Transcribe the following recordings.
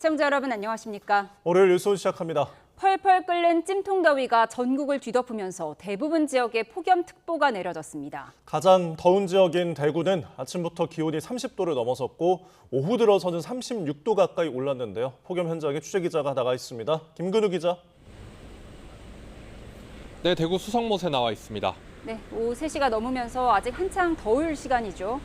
시청자 여러분 안녕하십니까? 월요일 뉴스 시작합니다. 펄펄 끓는 찜통더위가 전국을 뒤덮으면서 대부분 지역에 폭염특보가 내려졌습니다. 가장 더운 지역인 대구는 아침부터 기온이 30도를 넘어섰고 오후 들어서는 36도 가까이 올랐는데요. 폭염 현장에 취재기자가 나가 있습니다. 김근우 기자. 네, 대구 수성못에 나와 있습니다. 네, 오후 3시가 넘으면서 아직 한창 더울 시간이죠.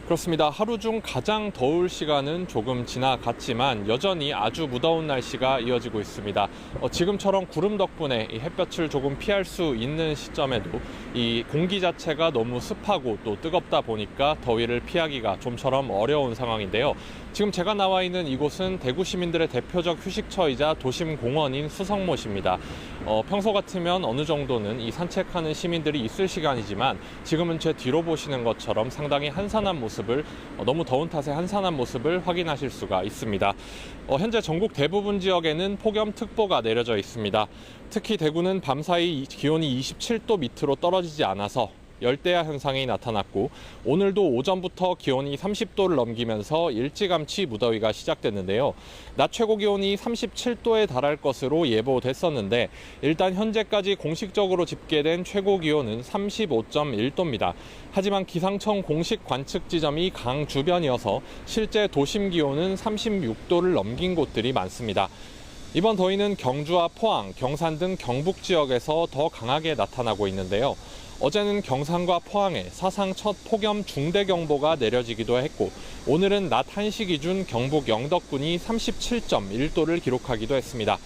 그렇습니다. 하루 중 가장 더울 시간은 조금 지나갔지만 여전히 아주 무더운 날씨가 이어지고 있습니다. 지금처럼 구름 덕분에 이 햇볕을 조금 피할 수 있는 시점에도 이 공기 자체가 너무 습하고 또 뜨겁다 보니까 더위를 피하기가 좀처럼 어려운 상황인데요. 지금 제가 나와 있는 이곳은 대구 시민들의 대표적 휴식처이자 도심 공원인 수성못입니다. 평소 같으면 어느 정도는 이 산책하는 시민들이 있을 시간이지만 지금은 제 뒤로 보시는 것처럼 상당히 한산한 모습을 너무 더운 탓에 한산한 모습을 확인하실 수가 있습니다. 현재 전국 대부분 지역에는 폭염특보가 내려져 있습니다. 특히 대구는 밤사이 기온이 27도 밑으로 떨어지지 않아서 열대야 현상이 나타났고 오늘도 오전부터 기온이 30도를 넘기면서 일찌감치 무더위가 시작됐는데요. 낮 최고 기온이 37도에 달할 것으로 예보됐었는데 일단 현재까지 공식적으로 집계된 최고 기온은 35.1도입니다. 하지만 기상청 공식 관측 지점이 강 주변이어서 실제 도심 기온은 36도를 넘긴 곳들이 많습니다. 이번 더위는 경주와 포항, 경산 등 경북 지역에서 더 강하게 나타나고 있는데요. 어제는 경산과 포항에 사상 첫 폭염 중대경보가 내려지기도 했고 오늘은 낮 1시 기준 경북 영덕군이 37.1도를 기록하기도 했습니다.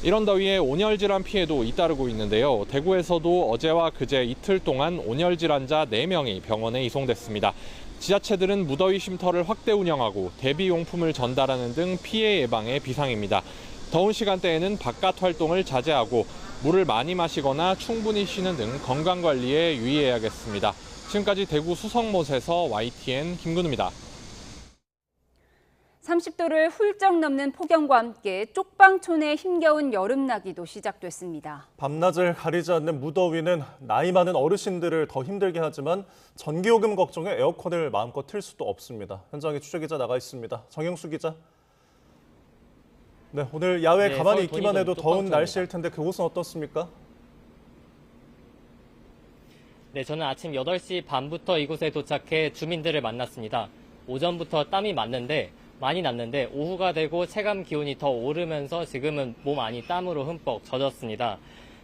이런 더위에 온열질환 피해도 잇따르고 있는데요. 대구에서도 어제와 그제 이틀 동안 온열질환자 4명이 병원에 이송됐습니다. 지자체들은 무더위 쉼터를 확대 운영하고 대비용품을 전달하는 등 피해 예방에 비상입니다. 더운 시간대에는 바깥 활동을 자제하고 물을 많이 마시거나 충분히 쉬는 등 건강관리에 유의해야겠습니다. 지금까지 대구 수성못에서 YTN 김근우입니다. 30도를 훌쩍 넘는 폭염과 함께 쪽방촌의 힘겨운 여름나기도 시작됐습니다. 밤낮을 가리지 않는 무더위는 나이 많은 어르신들을 더 힘들게 하지만 전기요금 걱정에 에어컨을 마음껏 틀 수도 없습니다. 현장에 취재기자 나가 있습니다. 정영수 기자. 네, 오늘 야외 가만히 있기만 해도 더운 날씨일 텐데 그곳은 어떻습니까? 네, 저는 아침 8시 반부터 이곳에 도착해 주민들을 만났습니다. 오전부터 땀이 많이 났는데 오후가 되고 체감 기온이 더 오르면서 지금은 몸 안이 땀으로 흠뻑 젖었습니다.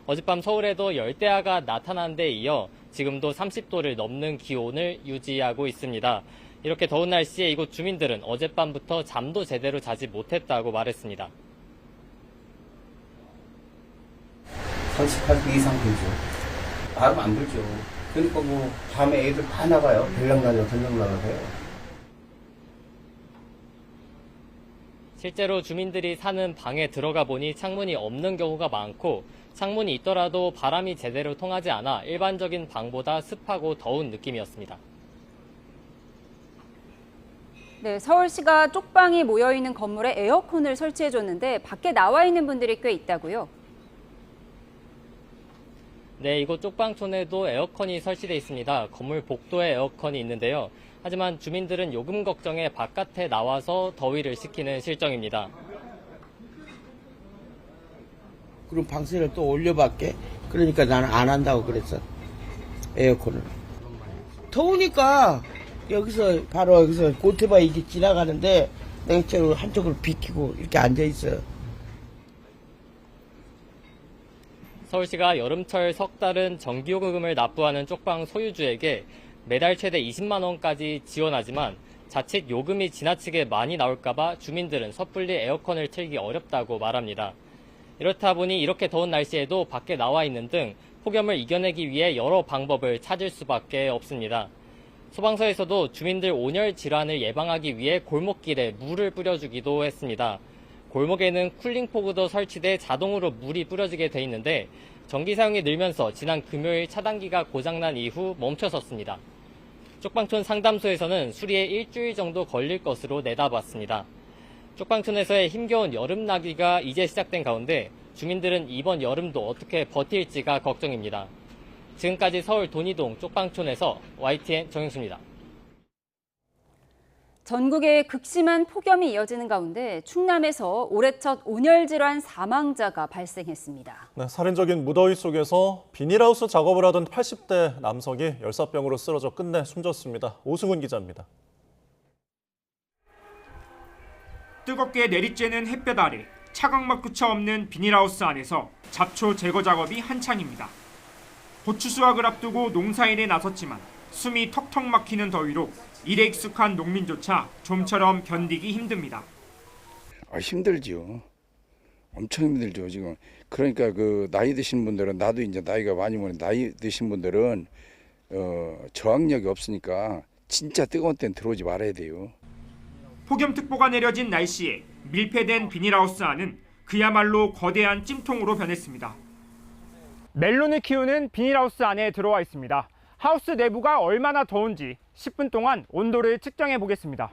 어젯밤 서울에도 열대야가 나타난 데 이어 지금도 30도를 넘는 기온을 유지하고 있습니다. 이렇게 더운 날씨에 이곳 주민들은 어젯밤부터 잠도 제대로 자지 못했다고 말했습니다. 38도 이상 들죠. 바람 안 불죠. 그러니까 뭐 밤에 애들 다 나가요. 들락날락 들락날락해요. 실제로 주민들이 사는 방에 들어가 보니 창문이 없는 경우가 많고 창문이 있더라도 바람이 제대로 통하지 않아 일반적인 방보다 습하고 더운 느낌이었습니다. 네, 서울시가 쪽방이 모여있는 건물에 에어컨을 설치해줬는데 밖에 나와 있는 분들이 꽤 있다고요? 네, 이곳 쪽방촌에도 에어컨이 설치돼 있습니다. 건물 복도에 에어컨이 있는데요. 하지만 주민들은 요금 걱정에 바깥에 나와서 더위를 식히는 실정입니다. 그럼 방세를 또 올려받게? 그러니까 나는 안 한다고 그랬어. 에어컨을. 더우니까 여기서 바로 여기서 고테바이 이게 지나가는데 냉철로 한쪽을 비키고 이렇게 앉아 있어요. 서울시가 여름철 석 달은 전기요금을 납부하는 쪽방 소유주에게 매달 최대 20만 원까지 지원하지만 자칫 요금이 지나치게 많이 나올까봐 주민들은 섣불리 에어컨을 틀기 어렵다고 말합니다. 이렇다 보니 이렇게 더운 날씨에도 밖에 나와 있는 등 폭염을 이겨내기 위해 여러 방법을 찾을 수밖에 없습니다. 소방서에서도 주민들 온열 질환을 예방하기 위해 골목길에 물을 뿌려주기도 했습니다. 골목에는 쿨링포구도 설치돼 자동으로 물이 뿌려지게 돼 있는데 전기 사용이 늘면서 지난 금요일 차단기가 고장난 이후 멈춰섰습니다. 쪽방촌 상담소에서는 수리에 일주일 정도 걸릴 것으로 내다봤습니다. 쪽방촌에서의 힘겨운 여름나기가 이제 시작된 가운데 주민들은 이번 여름도 어떻게 버틸지가 걱정입니다. 지금까지 서울 돈이동 쪽방촌에서 YTN 정영수입니다. 전국에 극심한 폭염이 이어지는 가운데 충남에서 올해 첫 온열 질환 사망자가 발생했습니다. 네, 살인적인 무더위 속에서 비닐하우스 작업을 하던 80대 남성이 열사병으로 쓰러져 끝내 숨졌습니다. 오승훈 기자입니다. 뜨겁게 내리쬐는 햇볕 아래 차광막조차 없는 비닐하우스 안에서 잡초 제거 작업이 한창입니다. 고추 수확을 앞두고 농사일에 나섰지만 숨이 턱턱 막히는 더위로 일에 익숙한 농민조차 좀처럼 견디기 힘듭니다. 힘들죠. 엄청 힘들죠 지금. 그러니까 그 나이 드신 분들은, 나도 이제 나이가 많이 먹는 나이 드신 분들은 저항력이 없으니까 진짜 뜨거운 때는 들어오지 말아야 돼요. 폭염특보가 내려진 날씨에 밀폐된 비닐하우스 안은 그야말로 거대한 찜통으로 변했습니다. 멜론을 키우는 비닐하우스 안에 들어와 있습니다. 하우스 내부가 얼마나 더운지 10분 동안 온도를 측정해 보겠습니다.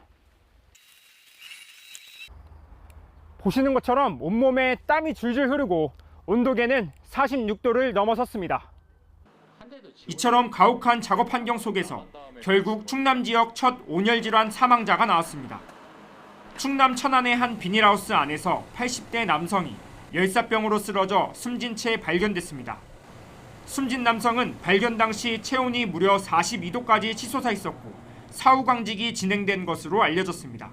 보시는 것처럼 온몸에 땀이 줄줄 흐르고 온도계는 46도를 넘어섰습니다. 이처럼 가혹한 작업 환경 속에서 결국 충남 지역 첫 온열 질환 사망자가 나왔습니다. 충남 천안의 한 비닐하우스 안에서 80대 남성이 열사병으로 쓰러져 숨진 채 발견됐습니다. 숨진 남성은 발견 당시 체온이 무려 42도까지 치솟아 있었고 사후광직이 진행된 것으로 알려졌습니다.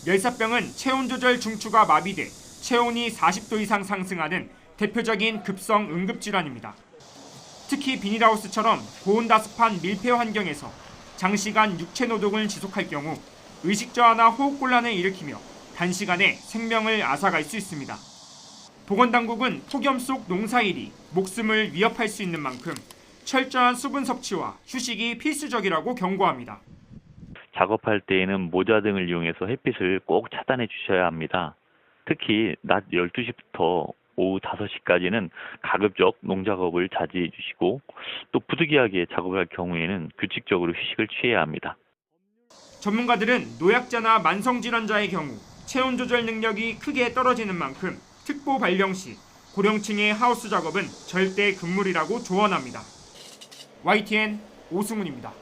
열사병은 체온 조절 중추가 마비돼 체온이 40도 이상 상승하는 대표적인 급성 응급질환입니다. 특히 비닐하우스처럼 고온다습한 밀폐 환경에서 장시간 육체 노동을 지속할 경우 의식 저하나 호흡 곤란을 일으키며 단시간에 생명을 앗아갈 수 있습니다. 보건당국은 폭염 속 농사일이 목숨을 위협할 수 있는 만큼 철저한 수분 섭취와 휴식이 필수적이라고 경고합니다. 작업할 때에는 모자 등을 이용해서 햇빛을 꼭 차단해 주셔야 합니다. 특히 낮 12시부터 오후 5시까지는 가급적 농작업을 자제해 주시고 또 부득이하게 작업할 경우에는 규칙적으로 휴식을 취해야 합니다. 전문가들은 노약자나 만성질환자의 경우 체온 조절 능력이 크게 떨어지는 만큼 특보 발령 시 고령층의 하우스 작업은 절대 금물이라고 조언합니다. YTN 오승훈입니다.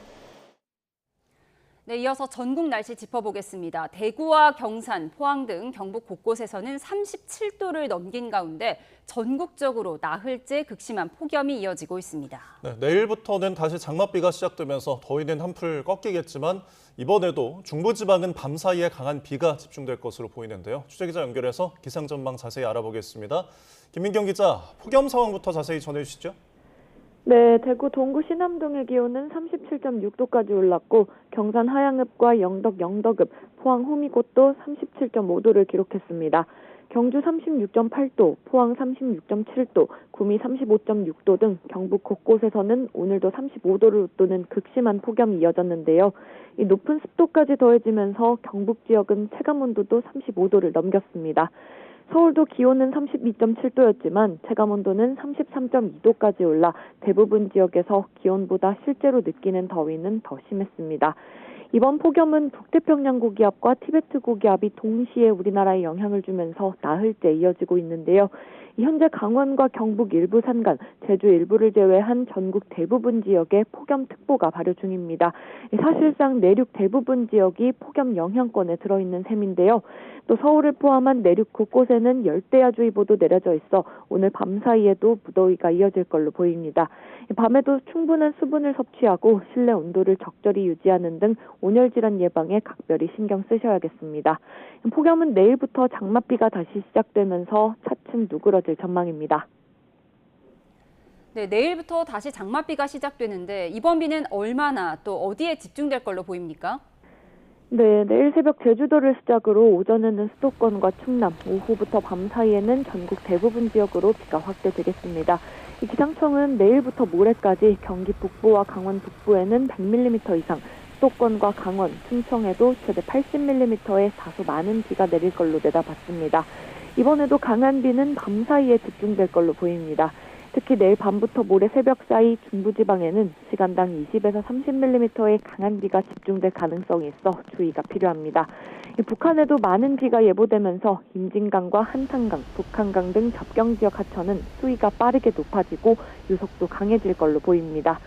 네, 이어서 전국 날씨 짚어보겠습니다. 대구와 경산, 포항 등 경북 곳곳에서는 37도를 넘긴 가운데 전국적으로 나흘째 극심한 폭염이 이어지고 있습니다. 네, 내일부터는 다시 장맛비가 시작되면서 더위는 한풀 꺾이겠지만 이번에도 중부지방은 밤 사이에 강한 비가 집중될 것으로 보이는데요. 취재기자 연결해서 기상 전망 자세히 알아보겠습니다. 김민경 기자, 폭염 상황부터 자세히 전해주시죠. 네, 대구 동구 신암동의 기온은 37.6도까지 올랐고 경산 하양읍과 영덕 영덕읍, 포항 호미곶도 37.5도를 기록했습니다. 경주 36.8도, 포항 36.7도, 구미 35.6도 등 경북 곳곳에서는 오늘도 35도를 웃도는 극심한 폭염이 이어졌는데요. 이 높은 습도까지 더해지면서 경북 지역은 체감온도도 35도를 넘겼습니다. 서울도 기온은 32.7도였지만 체감온도는 33.2도까지 올라 대부분 지역에서 기온보다 실제로 느끼는 더위는 더 심했습니다. 이번 폭염은 북태평양 고기압과 티베트 고기압이 동시에 우리나라에 영향을 주면서 나흘째 이어지고 있는데요. 현재 강원과 경북 일부 산간, 제주 일부를 제외한 전국 대부분 지역에 폭염특보가 발효 중입니다. 사실상 내륙 대부분 지역이 폭염 영향권에 들어있는 셈인데요. 또 서울을 포함한 내륙 곳곳에는 열대야주의보도 내려져 있어 오늘 밤 사이에도 무더위가 이어질 걸로 보입니다. 밤에도 충분한 수분을 섭취하고 실내 온도를 적절히 유지하는 등 온열질환 예방에 각별히 신경 쓰셔야겠습니다. 폭염은 내일부터 장맛비가 다시 시작되면서 차츰 누그러질 전망입니다. 네, 내일부터 다시 장맛비가 시작되는데 이번 비는 얼마나 또 어디에 집중될 걸로 보입니까? 네, 내일 새벽 제주도를 시작으로 오전에는 수도권과 충남, 오후부터 밤 사이에는 전국 대부분 지역으로 비가 확대되겠습니다. 기상청은 내일부터 모레까지 경기 북부와 강원 북부에는 100mm 이상, 수도권과 강원, 충청에도 최대 80mm의 다소 많은 비가 내릴 걸로 내다봤습니다. 이번에도 강한 비는 밤 사이에 집중될 걸로 보입니다. 특히 내일 밤부터 모레 새벽 사이 중부지방에는 시간당 20에서 30mm의 강한 비가 집중될 가능성이 있어 주의가 필요합니다. 북한에도 많은 비가 예보되면서 임진강과 한탄강, 북한강 등 접경 지역 하천은 수위가 빠르게 높아지고 유속도 강해질 걸로 보입니다.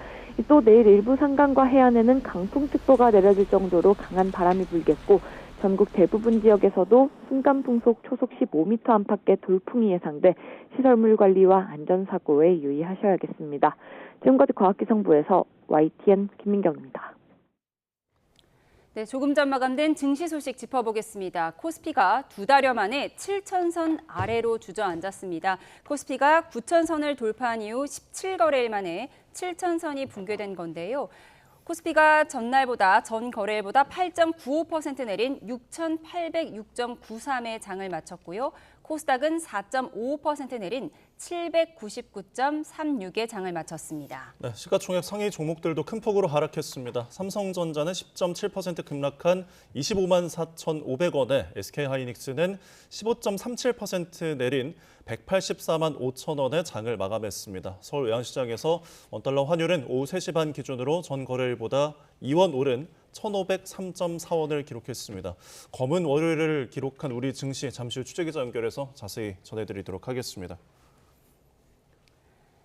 또 내일 일부 산간과 해안에는 강풍특보가 내려질 정도로 강한 바람이 불겠고 전국 대부분 지역에서도 순간풍속 초속 15m 안팎의 돌풍이 예상돼 시설물 관리와 안전사고에 유의하셔야겠습니다. 지금까지 과학기상부에서 YTN 김민경입니다. 네, 조금 전 마감된 증시 소식 짚어보겠습니다. 코스피가 2달여 만에 7,000선 아래로 주저앉았습니다. 코스피가 9,000선을 돌파한 이후 17거래일 만에 7,000선이 붕괴된 건데요. 코스피가 전 거래일보다 8.95% 내린 6,806.93의 장을 마쳤고요. 코스닥은 4.55% 내린 799.36의 장을 마쳤습니다. 네, 시가총액 상위 종목들도 큰 폭으로 하락했습니다. 삼성전자는 10.7% 급락한 25만 4,500원에 SK하이닉스는 15.37% 내린 184만 5천 원의 장을 마감했습니다. 서울 외환시장에서 원달러 환율은 오후 3시 반 기준으로 전 거래일보다 2원 오른 1,503.4원을 기록했습니다. 검은 월요일을 기록한 우리 증시 잠시 후 취재기자 연결해서 자세히 전해드리도록 하겠습니다.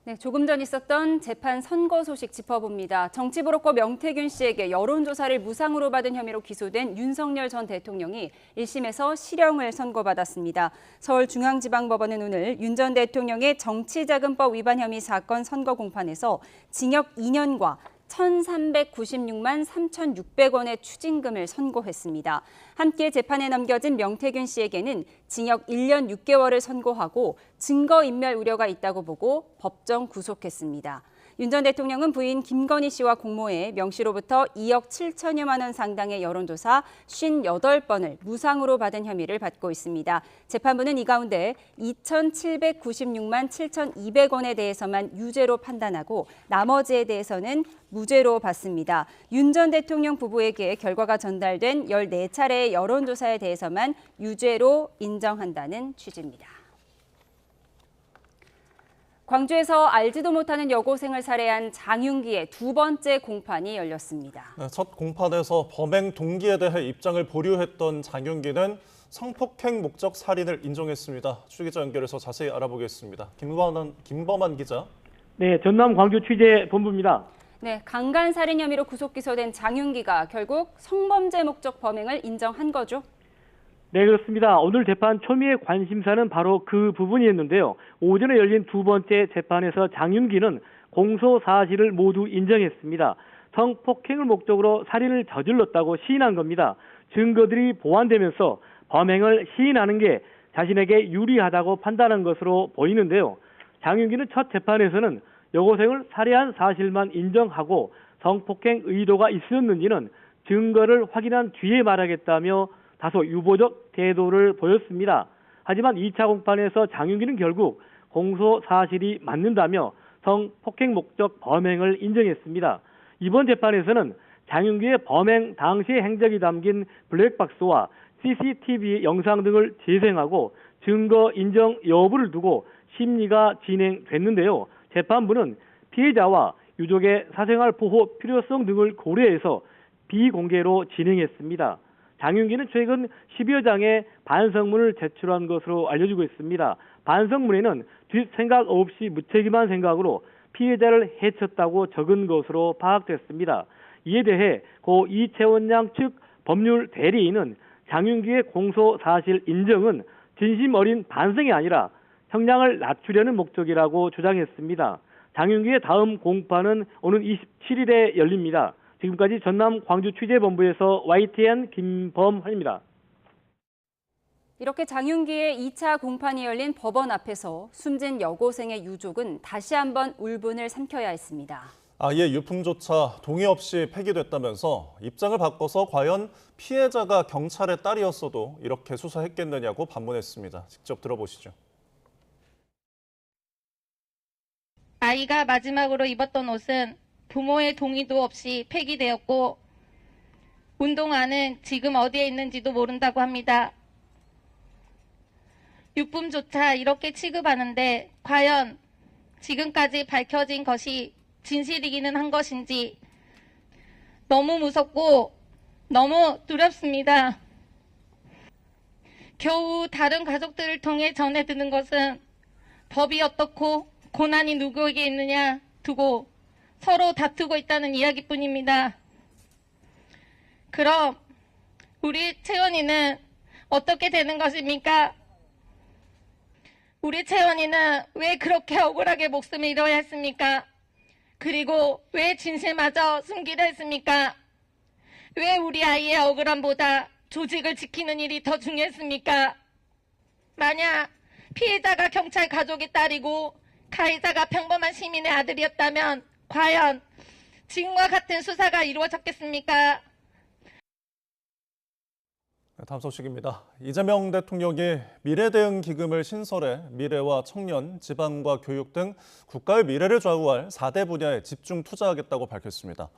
네, 조금 전 있었던 재판 선거 소식 짚어봅니다. 정치브로커 명태균 씨에게 여론조사를 무상으로 받은 혐의로 기소된 윤석열 전 대통령이 1심에서 실형을 선고받았습니다. 서울중앙지방법원은 오늘 윤 전 대통령의 정치자금법 위반 혐의 사건 선고 공판에서 징역 2년과 1,396만 3,600원의 추징금을 선고했습니다. 함께 재판에 넘겨진 명태균 씨에게는 징역 1년 6개월을 선고하고 증거인멸 우려가 있다고 보고 법정 구속했습니다. 윤 전 대통령은 부인 김건희 씨와 공모해 명 씨로부터 2억 7천여만 원 상당의 여론조사 58번을 무상으로 받은 혐의를 받고 있습니다. 재판부는 이 가운데 2,796만 7,200원에 대해서만 유죄로 판단하고 나머지에 대해서는 무죄로 봤습니다. 윤 전 대통령 부부에게 결과가 전달된 14차례의 여론조사에 대해서만 유죄로 인정한다는 취지입니다. 광주에서 알지도 못하는 여고생을 살해한 장윤기의 두 번째 공판이 열렸습니다. 첫 공판에서 범행 동기에 대해 입장을 보류했던 장윤기는 성폭행 목적 살인을 인정했습니다. 취재기자 연결해서 자세히 알아보겠습니다. 김범한 기자. 네, 전남 광주 취재본부입니다. 네, 강간살인 혐의로 구속 기소된 장윤기가 결국 성범죄 목적 범행을 인정한 거죠? 네, 그렇습니다. 오늘 재판 초미의 관심사는 바로 그 부분이었는데요. 오전에 열린 두 번째 재판에서 장윤기는 공소 사실을 모두 인정했습니다. 성폭행을 목적으로 살인을 저질렀다고 시인한 겁니다. 증거들이 보완되면서 범행을 시인하는 게 자신에게 유리하다고 판단한 것으로 보이는데요. 장윤기는 첫 재판에서는 여고생을 살해한 사실만 인정하고 성폭행 의도가 있었는지는 증거를 확인한 뒤에 말하겠다며 다소 유보적 태도를 보였습니다. 하지만 2차 공판에서 장윤기는 결국 공소 사실이 맞는다며 성폭행 목적 범행을 인정했습니다. 이번 재판에서는 장윤기의 범행 당시의 행적이 담긴 블랙박스와 CCTV 영상 등을 재생하고 증거 인정 여부를 두고 심리가 진행됐는데요. 재판부는 피해자와 유족의 사생활 보호 필요성 등을 고려해서 비공개로 진행했습니다. 장윤기는 최근 10여 장의 반성문을 제출한 것으로 알려지고 있습니다. 반성문에는 뒷생각 없이 무책임한 생각으로 피해자를 해쳤다고 적은 것으로 파악됐습니다. 이에 대해 고 이채원 양 측 법률 대리인은 장윤기의 공소 사실 인정은 진심 어린 반성이 아니라 형량을 낮추려는 목적이라고 주장했습니다. 장윤기의 다음 공판은 오는 27일에 열립니다. 지금까지 전남 광주 취재본부에서 YTN 김범환입니다. 이렇게 장윤기의 2차 공판이 열린 법원 앞에서 숨진 여고생의 유족은 다시 한번 울분을 삼켜야 했습니다. 아이의 유품조차 동의 없이 폐기됐다면서 입장을 바꿔서 과연 피해자가 경찰의 딸이었어도 이렇게 수사했겠느냐고 반문했습니다. 직접 들어보시죠. 아이가 마지막으로 입었던 옷은 부모의 동의도 없이 폐기되었고 운동화는 지금 어디에 있는지도 모른다고 합니다. 유품조차 이렇게 취급하는데 과연 지금까지 밝혀진 것이 진실이기는 한 것인지 너무 무섭고 너무 두렵습니다. 겨우 다른 가족들을 통해 전해 듣는 것은 법이 어떻고 고난이 누구에게 있느냐 두고 서로 다투고 있다는 이야기뿐입니다. 그럼 우리 채원이는 어떻게 되는 것입니까? 우리 채원이는 왜 그렇게 억울하게 목숨을 잃어야 했습니까? 그리고 왜 진실마저 숨기려 했습니까? 왜 우리 아이의 억울함보다 조직을 지키는 일이 더 중요했습니까? 만약 피해자가 경찰 가족의 딸이고 가해자가 평범한 시민의 아들이었다면 과연 지금과 같은 수사가 이루어졌겠습니까? 다음 소식입니다. 이재명 대통령이 미래대응 기금을 신설해 미래와 청년, 지방과 교육 등 국가의 미래를 좌우할 4대 분야에 집중 투자하겠다고 밝혔습니다.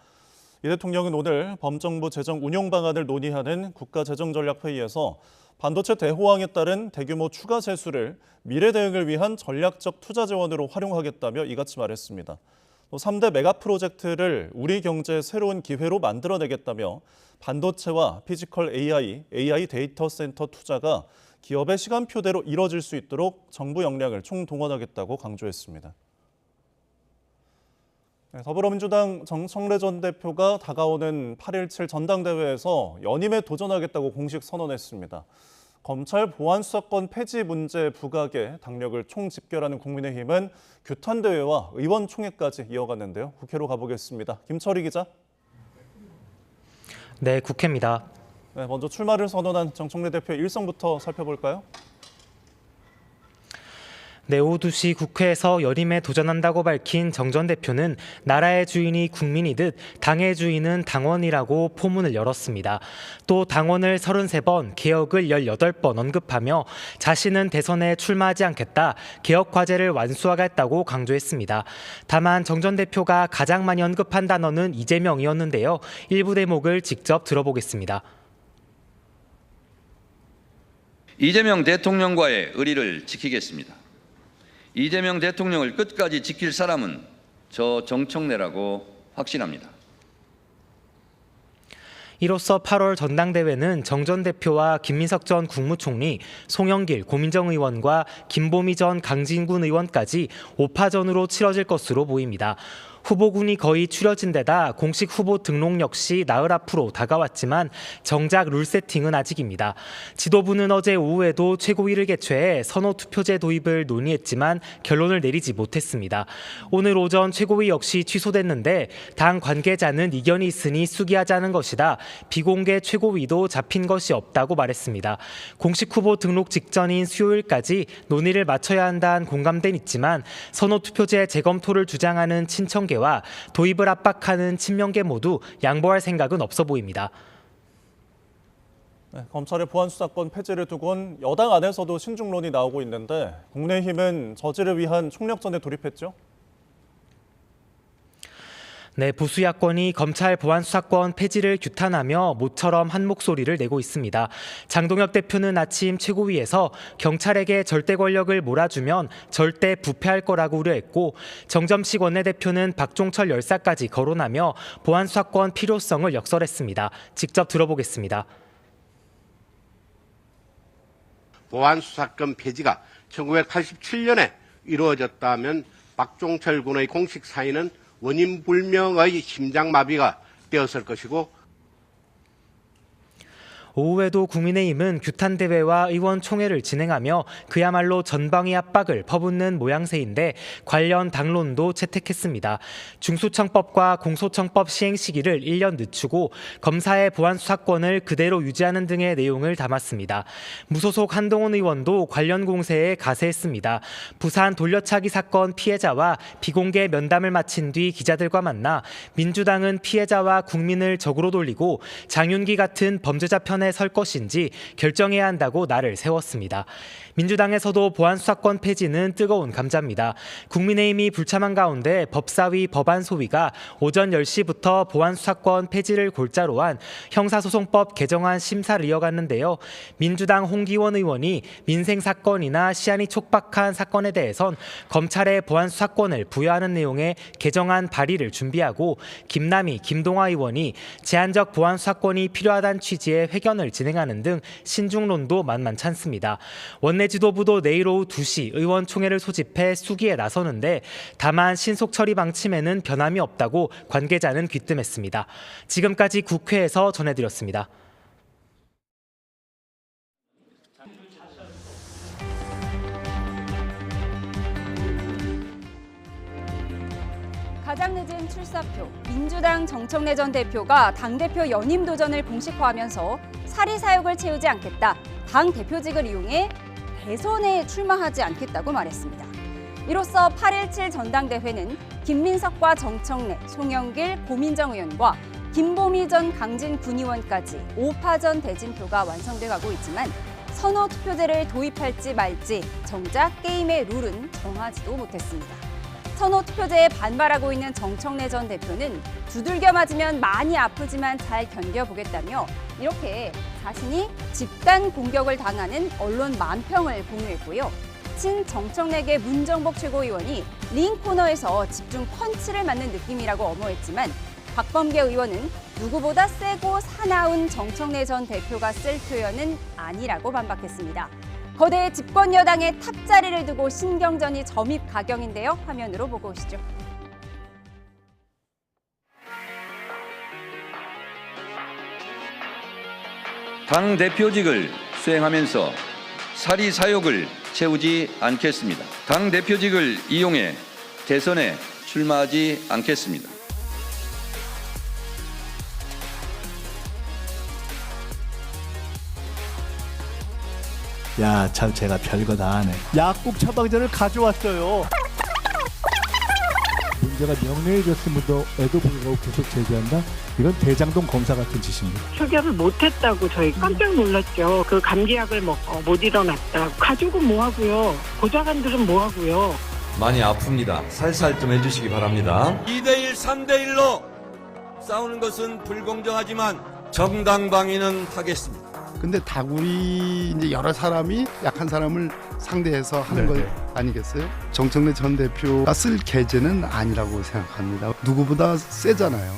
이 대통령은 오늘 범정부 재정 운용 방안을 논의하는 국가재정전략회의에서 반도체 대호황에 따른 대규모 추가 세수를 미래 대응을 위한 전략적 투자 재원으로 활용하겠다며 이같이 말했습니다. 또 3대 메가 프로젝트를 우리 경제의 새로운 기회로 만들어내겠다며 반도체와 피지컬 AI 데이터 센터 투자가 기업의 시간표대로 이뤄질 수 있도록 정부 역량을 총동원하겠다고 강조했습니다. 더불어민주당 정청래 전 대표가 다가오는 8.17 전당대회에서 연임에 도전하겠다고 공식 선언했습니다. 검찰 보안수사권 폐지 문제 부각에 당력을 총집결하는 국민의힘은 규탄대회와 의원총회까지 이어갔는데요. 국회로 가보겠습니다. 김철희 기자. 네, 국회입니다. 네, 먼저 출마를 선언한 정청래 대표의 일성부터 살펴볼까요? 네, 오후 2시 국회에서 연임에 도전한다고 밝힌 정 전 대표는 나라의 주인이 국민이듯 당의 주인은 당원이라고 포문을 열었습니다. 또 당원을 33번, 개혁을 18번 언급하며 자신은 대선에 출마하지 않겠다, 개혁 과제를 완수하겠다고 강조했습니다. 다만 정 전 대표가 가장 많이 언급한 단어는 이재명이었는데요. 일부 대목을 직접 들어보겠습니다. 이재명 대통령과의 의리를 지키겠습니다. 이재명 대통령을 끝까지 지킬 사람은 저 정청래라고 확신합니다. 이로써 8월 전당대회는 정 전 대표와 김민석 전 국무총리, 송영길 고민정 의원과 김보미 전 강진군 의원까지 5파전으로 치러질 것으로 보입니다. 후보군이 거의 추려진 데다 공식 후보 등록 역시 나흘 앞으로 다가왔지만 정작 룰 세팅은 아직입니다. 지도부는 어제 오후에도 최고위를 개최해 선호 투표제 도입을 논의했지만 결론을 내리지 못했습니다. 오늘 오전 최고위 역시 취소됐는데 당 관계자는 이견이 있으니 수기하자는 것이다. 비공개 최고위도 잡힌 것이 없다고 말했습니다. 공식 후보 등록 직전인 수요일까지 논의를 마쳐야 한다는 공감대는 있지만 선호 투표제 재검토를 주장하는 친청계 와 도입을 압박하는 친명계 모두 양보할 생각은 없어 보입니다. 네, 검찰의 보안수사권 폐지를 두곤 여당 안에서도 신중론이 나오고 있는데 국민의힘은 저지를 위한 총력전에 돌입했죠? 네, 보수 야권이 검찰 보안수사권 폐지를 규탄하며 모처럼 한 목소리를 내고 있습니다. 장동혁 대표는 아침 최고위에서 경찰에게 절대 권력을 몰아주면 절대 부패할 거라고 우려했고 정점식 원내대표는 박종철 열사까지 거론하며 보안수사권 필요성을 역설했습니다. 직접 들어보겠습니다. 보안수사권 폐지가 1987년에 이루어졌다면 박종철 군의 공식 사인은 원인 불명의 심장마비가 되었을 것이고 오후에도 국민의힘은 규탄대회와 의원총회를 진행하며 그야말로 전방위 압박을 퍼붓는 모양새인데 관련 당론도 채택했습니다. 중수청법과 공소청법 시행 시기를 1년 늦추고 검사의 보안수사권을 그대로 유지하는 등의 내용을 담았습니다. 무소속 한동훈 의원도 관련 공세에 가세했습니다. 부산 돌려차기 사건 피해자와 비공개 면담을 마친 뒤 기자들과 만나 민주당은 피해자와 국민을 적으로 돌리고 장윤기 같은 범죄자 편에 설 것인지 결정해야 한다고 날을 세웠습니다. 민주당에서도 보안수사권 폐지는 뜨거운 감자입니다. 국민의힘이 불참한 가운데 법사위 법안 소위가 오전 10시부터 보안수사권 폐지를 골자로 한 형사소송법 개정안 심사를 이어갔는데요. 민주당 홍기원 의원이 민생사건이나 시한이 촉박한 사건에 대해선 검찰에 보안수사권을 부여하는 내용의 개정안 발의를 준비하고 김남희, 김동화 의원이 제한적 보안수사권이 필요하다는 취지의 회견 휴전을 진행하는 등 신중론도 만만찮습니다. 원내 지도부도 내일 오후 2시 의원총회를 소집해 수기에 나서는데 다만 신속 처리 방침에는 변함이 없다고 관계자는 귀뜸했습니다. 지금까지 국회에서 전해드렸습니다. 가장 늦은 출사표, 민주당 정청래 전 대표가 당대표 연임 도전을 공식화하면서 사리사욕을 채우지 않겠다. 당 대표직을 이용해 대선에 출마하지 않겠다고 말했습니다. 이로써 8.17 전당대회는 김민석과 정청래, 송영길, 고민정 의원과 김보미 전 강진 군의원까지 5파전 대진표가 완성돼 가고 있지만 선호 투표제를 도입할지 말지 정작 게임의 룰은 정하지도 못했습니다. 선호 투표제에 반발하고 있는 정청래 전 대표는 두들겨 맞으면 많이 아프지만 잘 견뎌보겠다며 이렇게 자신이 집단 공격을 당하는 언론 만평을 공유했고요. 친 정청래계 문정복 최고위원이 링 코너에서 집중 펀치를 맞는 느낌이라고 엄호했지만 박범계 의원은 누구보다 세고 사나운 정청래 전 대표가 쓸 표현은 아니라고 반박했습니다. 거대 집권 여당의 탑자리를 두고 신경전이 점입 가경인데요. 화면으로 보고 오시죠. 당 대표직을 수행하면서 사리사욕을 채우지 않겠습니다. 당 대표직을 이용해 대선에 출마하지 않겠습니다. 야, 참 제가 별거 다 하네. 약국 처방전을 가져왔어요. 문제가 명예해졌음에도 불구하고 계속 제기한다? 이건 대장동 검사 같은 짓입니다. 출결을 못했다고 저희 깜짝 놀랐죠. 그 감기약을 먹고 못 일어났다. 가족은 뭐하고요. 보좌관들은 뭐하고요. 많이 아픕니다. 살살 좀 해주시기 바랍니다. 2대1, 3대1로 싸우는 것은 불공정하지만 정당 방위는 하겠습니다. 근데 다구리 이제 여러 사람이 약한 사람을 상대해서 하는 거 아니겠어요? 정청래 전 대표가 쓸 계제는 아니라고 생각합니다. 누구보다 세잖아요.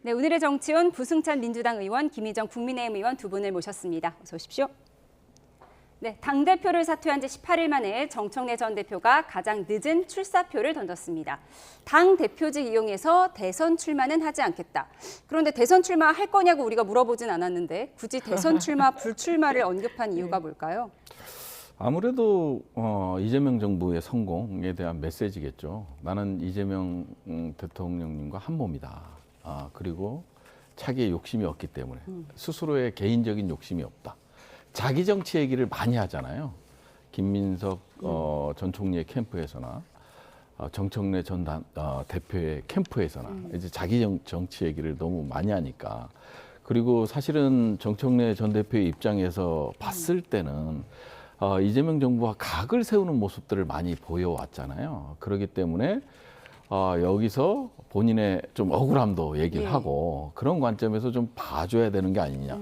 네, 오늘의 정치원 부승찬 민주당 의원, 김희정 국민의힘 의원 두 분을 모셨습니다. 어서 오십시오. 네, 당대표를 사퇴한 지 18일 만에 정청래 전 대표가 가장 늦은 출사표를 던졌습니다. 당 대표직 이용해서 대선 출마는 하지 않겠다. 그런데 대선 출마할 거냐고 우리가 물어보진 않았는데 굳이 대선 출마, 불출마를 언급한 이유가 뭘까요? 아무래도 이재명 정부의 성공에 대한 메시지겠죠. 나는 이재명 대통령님과 한 몸이다. 그리고 차기에 욕심이 없기 때문에 스스로의 개인적인 욕심이 없다. 자기 정치 얘기를 많이 하잖아요. 김민석 전 총리의 캠프에서나 정청래 전 대표의 캠프에서나 이제 자기 정치 얘기를 너무 많이 하니까. 그리고 사실은 정청래 전 대표의 입장에서 봤을 때는 이재명 정부와 각을 세우는 모습들을 많이 보여왔잖아요. 그렇기 때문에 여기서 본인의 좀 억울함도 얘기를 하고 그런 관점에서 좀 봐줘야 되는 게 아니냐.